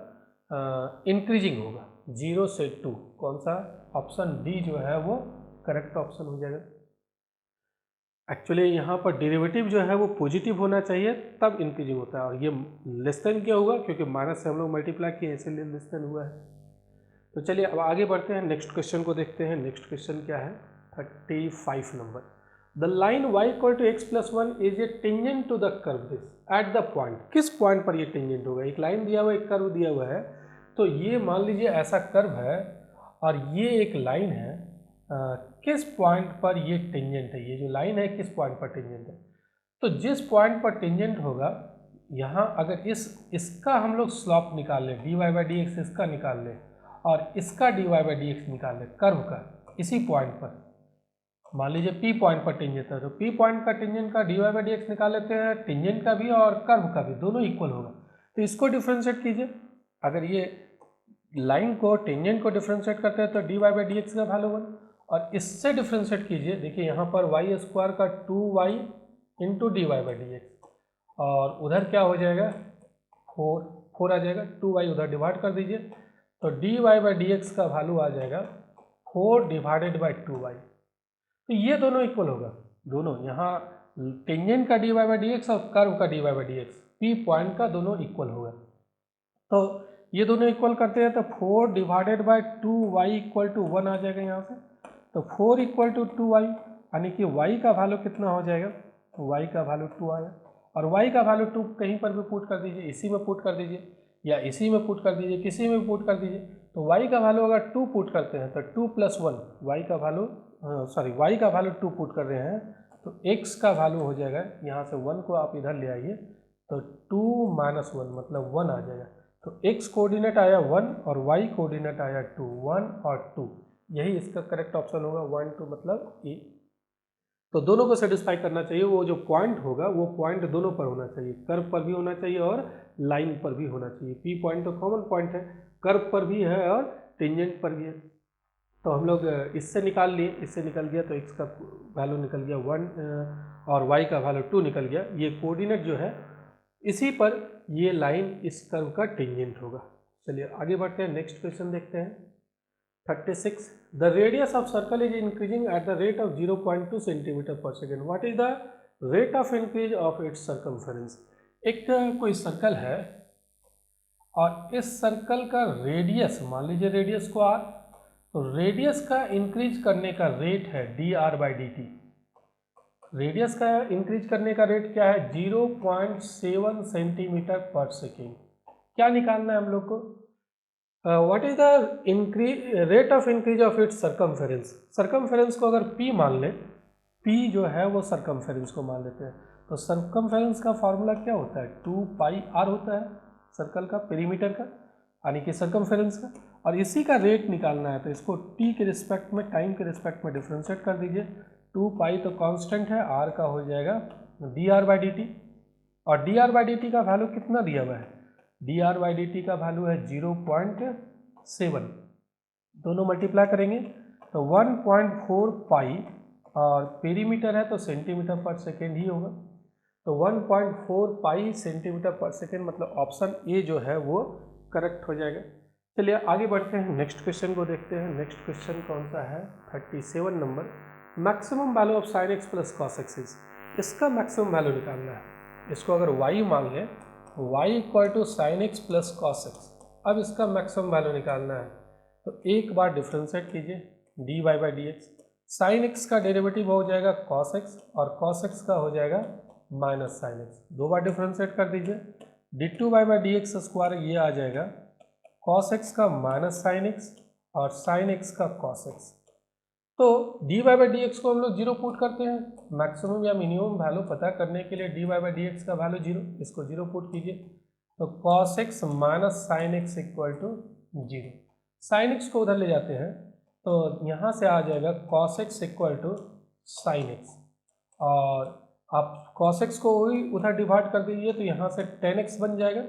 S1: इंक्रीजिंग होगा, 0 से 2। कौन सा, ऑप्शन डी जो है वो करेक्ट ऑप्शन हो जाएगा। एक्चुअली यहाँ पर डेरिवेटिव जो है वो पॉजिटिव होना चाहिए, तब इंक्रीजिंग होता है, और ये लेस देन क्या हुआ, क्योंकि माइनस से हम लोग मल्टीप्लाई किए इसलिए लेस देन हुआ है। तो चलिए अब आगे बढ़ते हैं, नेक्स्ट क्वेश्चन को देखते हैं। नेक्स्ट क्वेश्चन क्या है, 35 number. The line y equal to x plus 1 is a tangent to the curve this at the point. किस पॉइंट पर ये टेंजेंट होगा, एक लाइन दिया हुआ है, एक कर्व दिया हुआ है, तो ये मान लीजिए ऐसा कर्व है और ये एक लाइन है, किस पॉइंट पर ये टेंजेंट है, ये जो लाइन है किस पॉइंट पर टेंजेंट है। तो जिस पॉइंट पर टेंजेंट होगा, यहाँ अगर इसका हम लोग स्लॉप निकाल लें, dy बाई डी एक्स इसका निकाल लें और इसका dy बाई डी एक्स निकाल लें कर्व का, इसी पॉइंट पर मान लीजिए P पॉइंट पर टेंजेंट है, तो P पॉइंट का टेंजेंट का dy बाई डी एक्स निकाल लेते हैं, टेंजेंट का भी और कर्व का भी, दोनों इक्वल होगा। तो इसको डिफ्रेंशिएट कीजिए, अगर ये लाइन को टेंजेंट को डिफ्रेंशिएट करते हैं तो dy बाई डी एक्स का वैल्यू 1, और इससे डिफ्रेंशिएट कीजिए, देखिए यहाँ पर वाई स्क्वायर का 2y into d Y by D x, और उधर क्या हो जाएगा, 4 आ जाएगा, 2y उधर डिवाइड कर दीजिए, तो dy बाई डी एक्स का वैल्यू आ जाएगा 4 डिवाइडेड बाई 2y। तो ये दोनों इक्वल होगा, दोनों यहाँ टेंजेंट का dy बाई डी एक्स और कर्व का dy by D x, P point का दोनों इक्वल होगा। तो ये दोनों इक्वल करते हैं तो 4 divided by 2y equal to 1 आ जाएगा यहाँ से, तो 4 इक्वल टू 2y, यानी कि y का वैल्यू कितना हो जाएगा, y का वैल्यू 2 आया, और y का वैल्यू 2 कहीं पर भी पुट कर दीजिए, इसी में पुट कर दीजिए या इसी में पुट कर दीजिए, किसी में पुट कर दीजिए। तो y का वैल्यू अगर 2 पुट करते हैं तो 2 प्लस 1, y का वैल्यू y का वैल्यू 2 पुट कर रहे हैं, तो x का वैल्यू हो जाएगा, यहाँ से 1 को आप इधर ले आइए, तो 2 माइनस 1 मतलब 1 आ जाएगा। तो x कोऑर्डिनेट आया 1 और y कोऑर्डिनेट आया 2, 1 और 2, यही इसका करेक्ट ऑप्शन होगा, 1 2 मतलब ए। तो दोनों को सेटिस्फाई करना चाहिए, वो जो पॉइंट होगा वो पॉइंट दोनों पर होना चाहिए, कर्व पर भी होना चाहिए और लाइन पर भी होना चाहिए। P पॉइंट तो कॉमन पॉइंट है, कर्व पर भी है और टेंजेंट पर भी है। तो हम लोग इससे निकाल लिए, इससे निकल गया तो x का वैल्यू निकल गया 1 और y का वैल्यू 2 निकल गया। ये कोऑर्डिनेट जो है इसी पर ये लाइन इस कर्व का टेंजेंट होगा। चलिए आगे बढ़ते हैं, नेक्स्ट क्वेश्चन देखते हैं। 36 the radius of circle is increasing at the rate of 0.2 centimetre per second, what is the rate of increase of its circumference. एक कोई सर्कल है और इस सर्कल का रेडियस, मान लीजिए रेडियस को r, तो रेडियस का इंक्रीज करने का रेट है dr/dt। रेडियस का इंक्रीज करने का रेट क्या है, 0.7 सेंटीमीटर पर सेकेंड। क्या निकालना है हम लोग को, what is the increase rate of increase of its circumference. Circumference को अगर p मान लें, p जो है वो सर्कमफेरेंस को मान लेते हैं, तो सर्कमफेरेंस का फॉर्मूला क्या होता है, 2πr होता है सर्कल का, पेरीमीटर का, यानी कि सर्कमफेरेंस का। और इसी का रेट निकालना है तो इसको t के रिस्पेक्ट में, टाइम के रिस्पेक्ट में डिफ्रेंशिएट कर दीजिए। 2π तो कांस्टेंट है, r का हो जाएगा dr/dt, और dr/dt का वैल्यू कितना दिया हुआ है, dr/dt का वैल्यू है 0.7, दोनों मल्टीप्लाई करेंगे तो 1.4π, और पेरीमीटर है तो सेंटीमीटर पर सेकेंड ही होगा, तो 1.4π सेंटीमीटर पर सेकेंड, मतलब ऑप्शन ए जो है वो करेक्ट हो जाएगा। चलिए आगे बढ़ते हैं, नेक्स्ट क्वेश्चन को देखते हैं। नेक्स्ट क्वेश्चन कौन सा है, 37 number. Maximum value of sin x plus cos x is, इसका मैक्सिमम वैल्यू निकालना है। इसको अगर y मान लें, y equal to sine x plus cos x, अब इसका मैक्सिमम वैल्यू निकालना है तो एक बार डिफ्रेंशिएट कीजिए dy/dx। साइन एक्स का डेरिवेटिव हो जाएगा cos x और cos x का हो जाएगा माइनस साइन एक्स, दो बार डिफ्रेंशिएट कर दीजिए, d2y/dx स्क्वायर ये आ जाएगा cos x का माइनस साइन एक्स और साइन एक्स का cos x। तो dy/dx को हम लोग 0 पुट करते हैं, मैक्सिमम या मिनिमम वैल्यू पता करने के लिए dy/dx का वैल्यू 0, इसको 0 पुट कीजिए तो cos x minus sine x equal to 0। Sine x को उधर ले जाते हैं तो यहाँ से आ जाएगा cos x equal to sine x, और आप cos x को वही उधर डिवाइड कर दीजिए तो यहाँ से tan x बन जाएगा,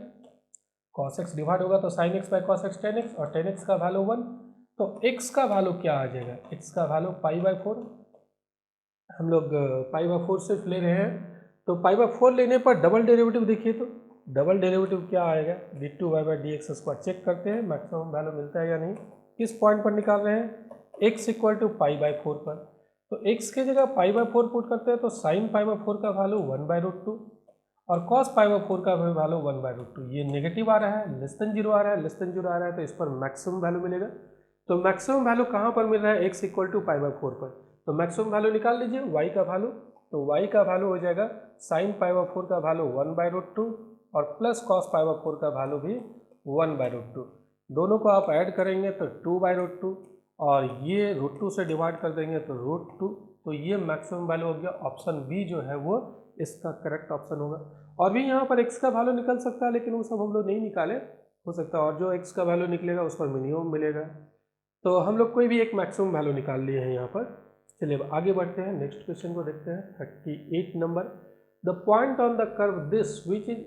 S1: cos x डिवाइड होगा तो sin x by cos x tan x, और tan x का वैल्यू 1, तो x का वैल्यू क्या आ जाएगा, x का वैल्यू π/4, हम लोग π/4 सिर्फ ले रहे हैं, तो π/4 लेने पर डबल डेरिवेटिव देखिए, तो डबल डेरिवेटिव क्या आएगा, d2y/dx स्क्वायर। चेक करते हैं मैक्सिमम वैल्यू मिलता है या नहीं, किस पॉइंट पर निकाल रहे हैं, x इक्वल टू π/4 पर, तो x की जगह π/4 पुट करते हैं तो sin π/4 का वैल्यू 1/√2 और cos π/4 का वैल्यू 1/√2। ये नेगेटिव आ रहा है, लेस देन 0 आ रहा है, लेस देन 0 आ रहा है, तो इस पर मैक्सिमम वैल्यू मिलेगा। तो मैक्सिमम वैल्यू कहाँ पर मिल रहा है, x इक्वल टू π/4 पर, तो मैक्सिमम वैल्यू निकाल लीजिए y का वैल्यू, तो y का वैल्यू हो जाएगा sin π/4 का वैल्यू 1/√2 और प्लस cos π/4 का वैल्यू भी 1/√2, दोनों को आप ऐड करेंगे तो 2/√2 और ये √2 से डिवाइड कर देंगे तो √2, तो ये मैक्सिमम वैल्यू हो गया। ऑप्शन बी जो है वो इसका करेक्ट ऑप्शन होगा। और भी यहाँ पर x का वैल्यू निकल सकता है, लेकिन वो सब हम लोग नहीं निकाले, हो सकता है और जो x का वैल्यू निकलेगा उस पर मिनिमम मिलेगा, तो हम लोग कोई भी एक मैक्सिमम वैल्यू निकाल लिए हैं यहाँ पर। चलिए अब आगे बढ़ते हैं, नेक्स्ट क्वेश्चन को देखते हैं। 38 number, the point on the curve this which is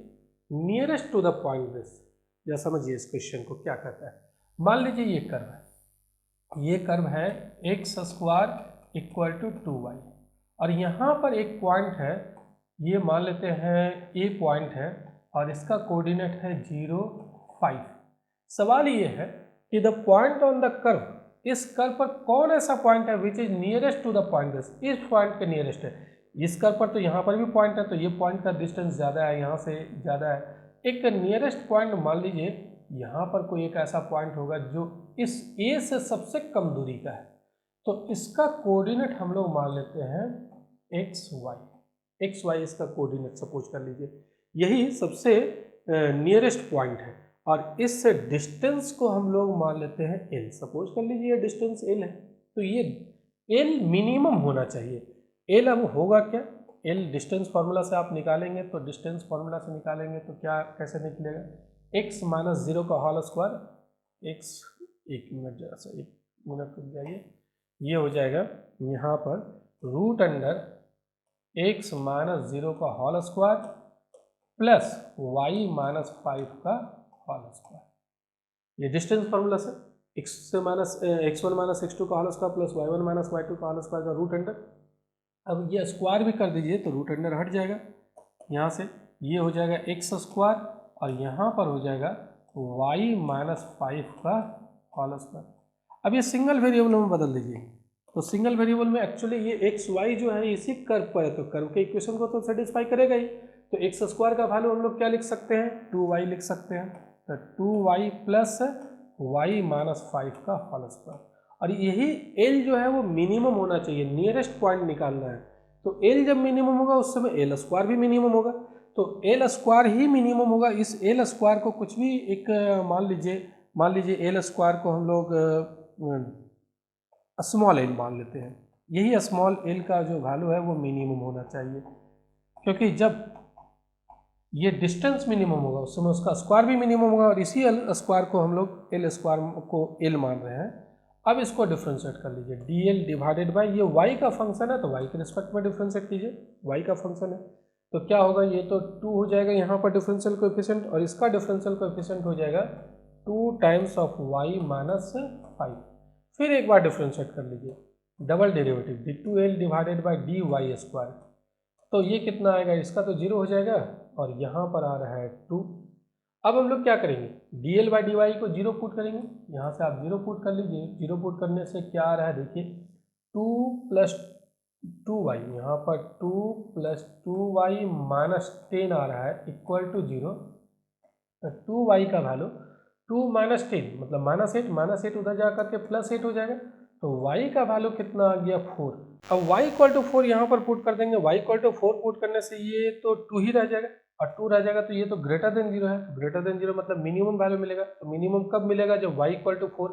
S1: nearest to the point this. या समझिए इस क्वेश्चन को क्या कहता है। मान लीजिए ये कर्व है, ये कर्व है x square equal to 2y, और यहाँ पर एक पॉइंट है, ये मान लेते हैं ए पॉइंट है और इसका कोऑर्डिनेट है 0, 5। सवाल ये है कि the point on the curve, इस कर्व पर कौन ऐसा पॉइंट है which is nearest to the point this, इस पॉइंट के नियरेस्ट है। इस कर्व पर तो यहाँ पर भी पॉइंट है, तो ये पॉइंट का डिस्टेंस ज़्यादा है, यहाँ से ज़्यादा है। एक नियरेस्ट पॉइंट मान लीजिए यहाँ पर कोई एक ऐसा पॉइंट होगा जो इस ए से सबसे कम दूरी का है, तो इसका कोऑर्डिनेट हम लोग मान लेते हैं एक्स वाई इसका कोऑर्डिनेट सपोज कर लीजिए, यही सबसे नियरेस्ट पॉइंट है, और इस डिस्टेंस को हम लोग मान लेते हैं एल। सपोज कर लीजिए डिस्टेंस एल है, तो ये एल मिनिमम होना चाहिए। एल अब होगा क्या, एल डिस्टेंस फार्मूला से आप निकालेंगे, तो डिस्टेंस फार्मूला से निकालेंगे तो क्या कैसे निकलेगा, x माइनस 0 का होल स्क्वायर, x, एक मिनट जरा सा, एक मिनट रुक जाइए, ये हो जाएगा यहाँ पर रूट अंडर x माइनस 0 का whole square plus y minus 5 का होल स्क्वायर, ये डिस्टेंस फार्मूला से। एक्स से माइनस x1 माइनस x2 का whole square plus y1 minus y2 का होल स्क्वायर का रूट अंडर। अब ये स्क्वायर भी कर दीजिए तो रूट अंडर हट जाएगा यहाँ से, ये हो जाएगा एक्स स्क्वायर और यहाँ पर हो जाएगा y माइनस 5 का होल स्क्वायर। अब ये सिंगल वेरिएबल में बदल दीजिए, तो सिंगल वेरिएबल में एक्चुअली ये एक्स वाई जो है इसी कर्व पर है, तो कर्व के इक्वेशन को तो सेटिस्फाई करेगा ही। तो एक्स स्क्वायर का वैल्यू हम लोग क्या लिख सकते हैं, 2y लिख सकते हैं, तो 2y प्लस y माइनस 5 का होल स्क्वायर। और यही एल जो है वो मिनिमम होना चाहिए, नियरेस्ट पॉइंट निकालना है। तो एल जब मिनिमम होगा उस समय एल स्क्वायर भी मिनिमम होगा, तो एल स्क्वायर ही मिनिमम होगा। इस एल स्क्वायर को कुछ भी एक मान लीजिए एल स्क्वायर को हम लोग स्मॉल एल मान लेते हैं। यही स्मॉल एल का जो वैल्यू है वो मिनिमम होना चाहिए, क्योंकि जब ये डिस्टेंस मिनिमम होगा उस समय उसका स्क्वायर भी मिनिमम होगा। और इसी एल स्क्वायर को हम लोग एल स्क्वायर को एल मान रहे हैं। अब इसको डिफ्रेंशिएट कर लीजिए, डी एल डिवाइडेड बाई, ये वाई का फंक्शन है तो वाई के रिस्पेक्ट में डिफ्रेंशिएट कीजिए, वाई का फंक्शन है तो क्या होगा, ये तो 2 हो जाएगा यहाँ पर डिफरेंशियल कोएफिशिएंट, और इसका डिफरेंशियल कोएफिशिएंट हो जाएगा 2 टाइम्स ऑफ वाई माइनस 5। फिर एक बार डिफरेंशिएट कर लीजिए, double derivative d 2l divided by D y square, तो ये कितना आएगा, इसका तो 0 हो जाएगा और यहाँ पर आ रहा है 2। अब हम लोग क्या करेंगे, d l by D y को 0 पुट करेंगे, यहाँ से आप 0 पुट कर लीजिए। 0 पुट करने से क्या आ रहा है देखिए, 2 प्लस 2y, यहाँ पर 2 प्लस 2y माइनस 10 आ रहा है इक्वल टू 0। तो 2y का वैल्यू 2 माइनस 10 मतलब माइनस 8 उधर जा करके प्लस 8 हो जाएगा, तो y का वैल्यू कितना आ गया 4। अब y इक्वल टू 4 यहाँ पर पुट कर देंगे, y इक्वल टू 4 पुट करने से ये तो 2 ही रह जाएगा, और 2 रह जाएगा तो ये तो ग्रेटर देन 0 है, ग्रेटर देन 0 मतलब मिनिमम वैल्यू मिलेगा। तो मिनिमम कब मिलेगा, जब y इक्वल टू 4,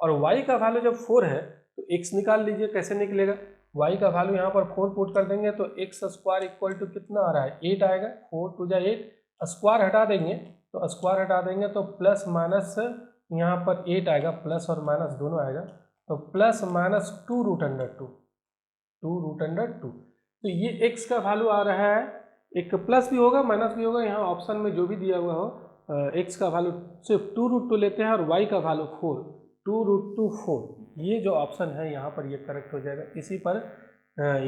S1: और y का वैल्यू जब 4 है तो x निकाल लीजिए, कैसे निकलेगा, y का वैल्यू यहाँ पर 4 पुट कर देंगे तो एक्स स्क्वायर इक्वल टू कितना आ रहा है 8 आएगा, 4 टू जा 8, स्क्वायर हटा देंगे तो स्क्वायर हटा देंगे तो प्लस माइनस यहाँ पर 8 आएगा, प्लस और माइनस दोनों आएगा, तो plus minus 2 root under 2, 2 root under 2। तो ये x का वैल्यू आ रहा है, एक प्लस भी होगा माइनस भी होगा, यहाँ ऑप्शन में जो भी दिया हुआ हो, x का वैल्यू सिर्फ 2 रूट 2 लेते हैं और y का वैल्यू 4, 2 रूट 2 4, ये जो ऑप्शन है यहाँ पर ये करेक्ट हो जाएगा। इसी पर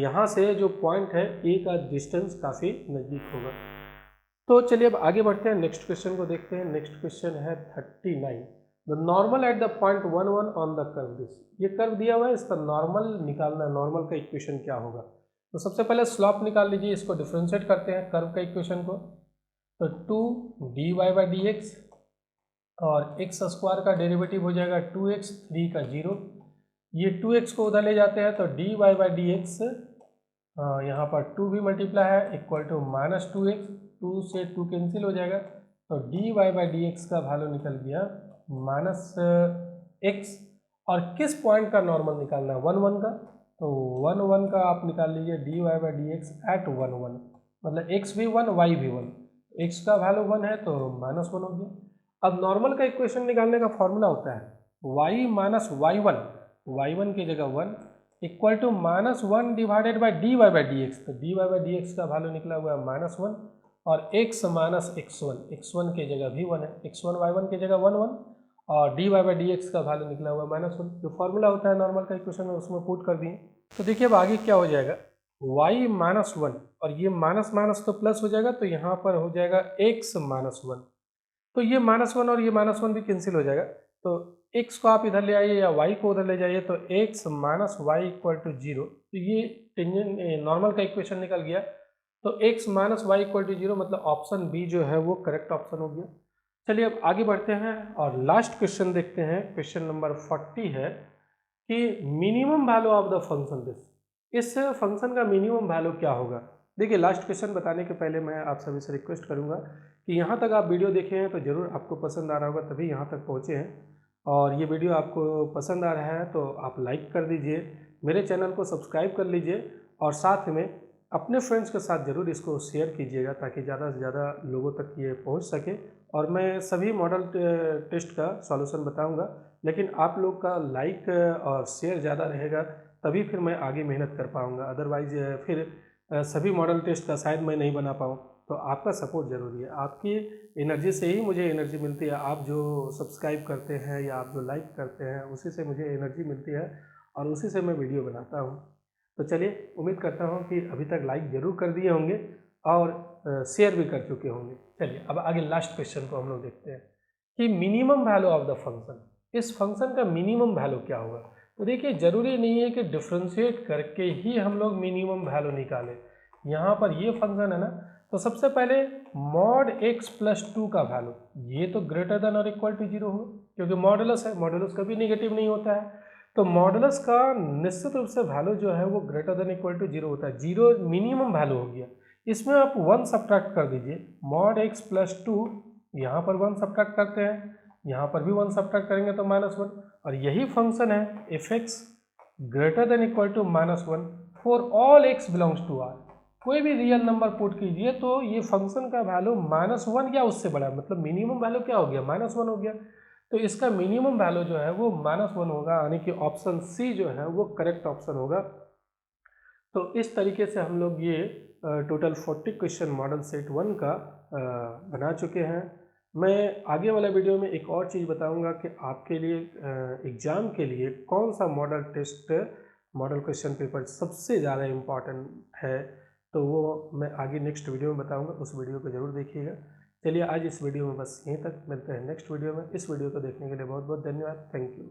S1: यहाँ से जो पॉइंट है ए का डिस्टेंस काफ़ी नज़दीक होगा। तो चलिए अब आगे बढ़ते हैं, नेक्स्ट क्वेश्चन को देखते हैं। नेक्स्ट क्वेश्चन है 39, the normal at the point 1 1 on the curve this. ये कर्व दिया हुआ है, इसका नॉर्मल निकालना है, नॉर्मल का इक्वेशन क्या होगा। तो सबसे पहले स्लॉप निकाल लीजिए, इसको डिफ्रेंशिएट करते हैं कर्व का इक्वेशन को। तो 2 d Y by D x, और एक्स स्क्वायर का डेरिवेटिव हो जाएगा 2x, 3 का 0, ये 2x को उधर ले जाते हैं तो D Y by D x, यहाँ पर 2 भी मल्टीप्लाई है इक्वल टू माइनस 2x, 2 से 2 कैंसिल हो जाएगा, तो D Y by D x का वैल्यू निकल गया माइनस x। और किस पॉइंट का नॉर्मल निकालना है, 1 1 का, तो 1 1 का आप निकाल लीजिए d Y by D x at 1 1, मतलब x भी 1 y भी 1, x का वैल्यू 1 है तो माइनस 1 हो गया। अब नॉर्मल का इक्वेशन निकालने का फॉर्मूला होता है y माइनस y1 की जगह 1 equal to minus 1 divided by D Y by D X, तो D Y by D x का वैल्यू निकला हुआ है माइनस 1, और x माइनस x1 की जगह भी 1 है, x1 y1 की जगह 1 1, और d Y by D x का वैल्यू निकला हुआ है माइनस 1। जो फॉर्मूला होता है नॉर्मल का इक्वेशन में उसमें पुट कर दिए। तो देखिए अब आगे क्या हो जाएगा, y माइनस 1 और ये माइनस माइनस तो प्लस हो जाएगा, तो यहाँ पर हो जाएगा x माइनस 1, तो ये माइनस 1 और ये माइनस 1 भी कैंसिल हो जाएगा, तो x को आप इधर ले आइए या y को उधर ले जाइए, तो x minus Y equal to 0, तो ये टेंजेंट नॉर्मल का इक्वेशन निकल गया। तो x minus Y equal to 0 मतलब ऑप्शन बी जो है वो करेक्ट ऑप्शन हो गया। चलिए अब आगे बढ़ते हैं और लास्ट क्वेश्चन देखते हैं। क्वेश्चन नंबर 40 है कि minimum value of the function this, इस फंक्शन का मिनिमम वैल्यू क्या होगा। देखिए लास्ट क्वेश्चन बताने के पहले मैं आप सभी से रिक्वेस्ट करूंगा कि यहाँ तक आप वीडियो देखे हैं तो ज़रूर आपको पसंद आ रहा होगा, तभी यहाँ तक पहुँचे हैं, और ये वीडियो आपको पसंद आ रहा है तो आप लाइक कर दीजिए, मेरे चैनल को सब्सक्राइब कर लीजिए, और साथ में अपने फ्रेंड्स के साथ ज़रूर इसको शेयर कीजिएगा ताकि ज़्यादा से ज़्यादा लोगों तक ये पहुँच सके। और मैं सभी मॉडल टेस्ट का सॉल्यूशन बताऊंगा, लेकिन आप लोग का लाइक और शेयर ज़्यादा रहेगा तभी फिर मैं आगे मेहनत कर पाऊंगा, अदरवाइज फिर सभी मॉडल टेस्ट का शायद मैं नहीं बना पाऊँ। तो आपका सपोर्ट ज़रूरी है। आपकी एनर्जी से ही मुझे एनर्जी मिलती है। आप जो सब्सक्राइब करते हैं या आप जो लाइक करते हैं, उसी से मुझे एनर्जी मिलती है और उसी से मैं वीडियो बनाता हूँ। तो चलिए, उम्मीद करता हूँ कि अभी तक लाइक ज़रूर कर दिए होंगे और शेयर भी कर चुके होंगे। चलिए अब आगे लास्ट क्वेश्चन को हम लोग देखते हैं कि minimum value of the function, इस फंक्शन का मिनिमम वैल्यू क्या होगा। तो देखिए, ज़रूरी नहीं है कि डिफ्रेंशिएट करके ही हम लोग मिनिमम वैल्यू निकालें। यहाँ पर ये फंक्शन है ना, तो सबसे पहले मॉड x प्लस 2 का वैल्यू, ये तो ग्रेटर देन और इक्वल टू 0 होगा, क्योंकि मॉडुलस है, मॉडुलस कभी नेगेटिव नहीं होता है। तो मॉडुलस का निश्चित रूप से वैल्यू जो है वो ग्रेटर देन इक्वल टू 0 होता है। 0 मिनिमम वैल्यू हो गया। इसमें आप 1 सब्ट्रैक्ट कर दीजिए, मॉड x प्लस 2, यहाँ पर 1 सब्ट्रैक्ट करते हैं, यहाँ पर भी 1 सब्ट्रैक्ट करेंगे तो -1, और यही फंक्शन है if x greater than equal to -1 for all x belongs to r। कोई भी रियल नंबर पुट कीजिए तो ये फंक्शन का वैल्यू -1 या उससे बड़ा, मतलब मिनिमम वैल्यू क्या हो गया, -1 हो गया। तो इसका मिनिमम वैल्यू जो है वो -1 होगा, यानी कि ऑप्शन सी जो है वो करेक्ट ऑप्शन होगा। तो इस तरीके से हम लोग ये टोटल 40 क्वेश्चन मॉडल सेट 1 का बना चुके हैं। मैं आगे वाला वीडियो में एक और चीज़ बताऊंगा कि आपके लिए एग्ज़ाम के लिए कौन सा model test, model question paper सबसे ज़्यादा इम्पॉर्टेंट है। तो वो मैं आगे नेक्स्ट वीडियो में बताऊंगा, उस वीडियो को ज़रूर देखिएगा। चलिए आज इस वीडियो में बस यहीं तक, मिलते हैं नेक्स्ट वीडियो में। इस वीडियो को देखने के लिए बहुत बहुत धन्यवाद। Thank you.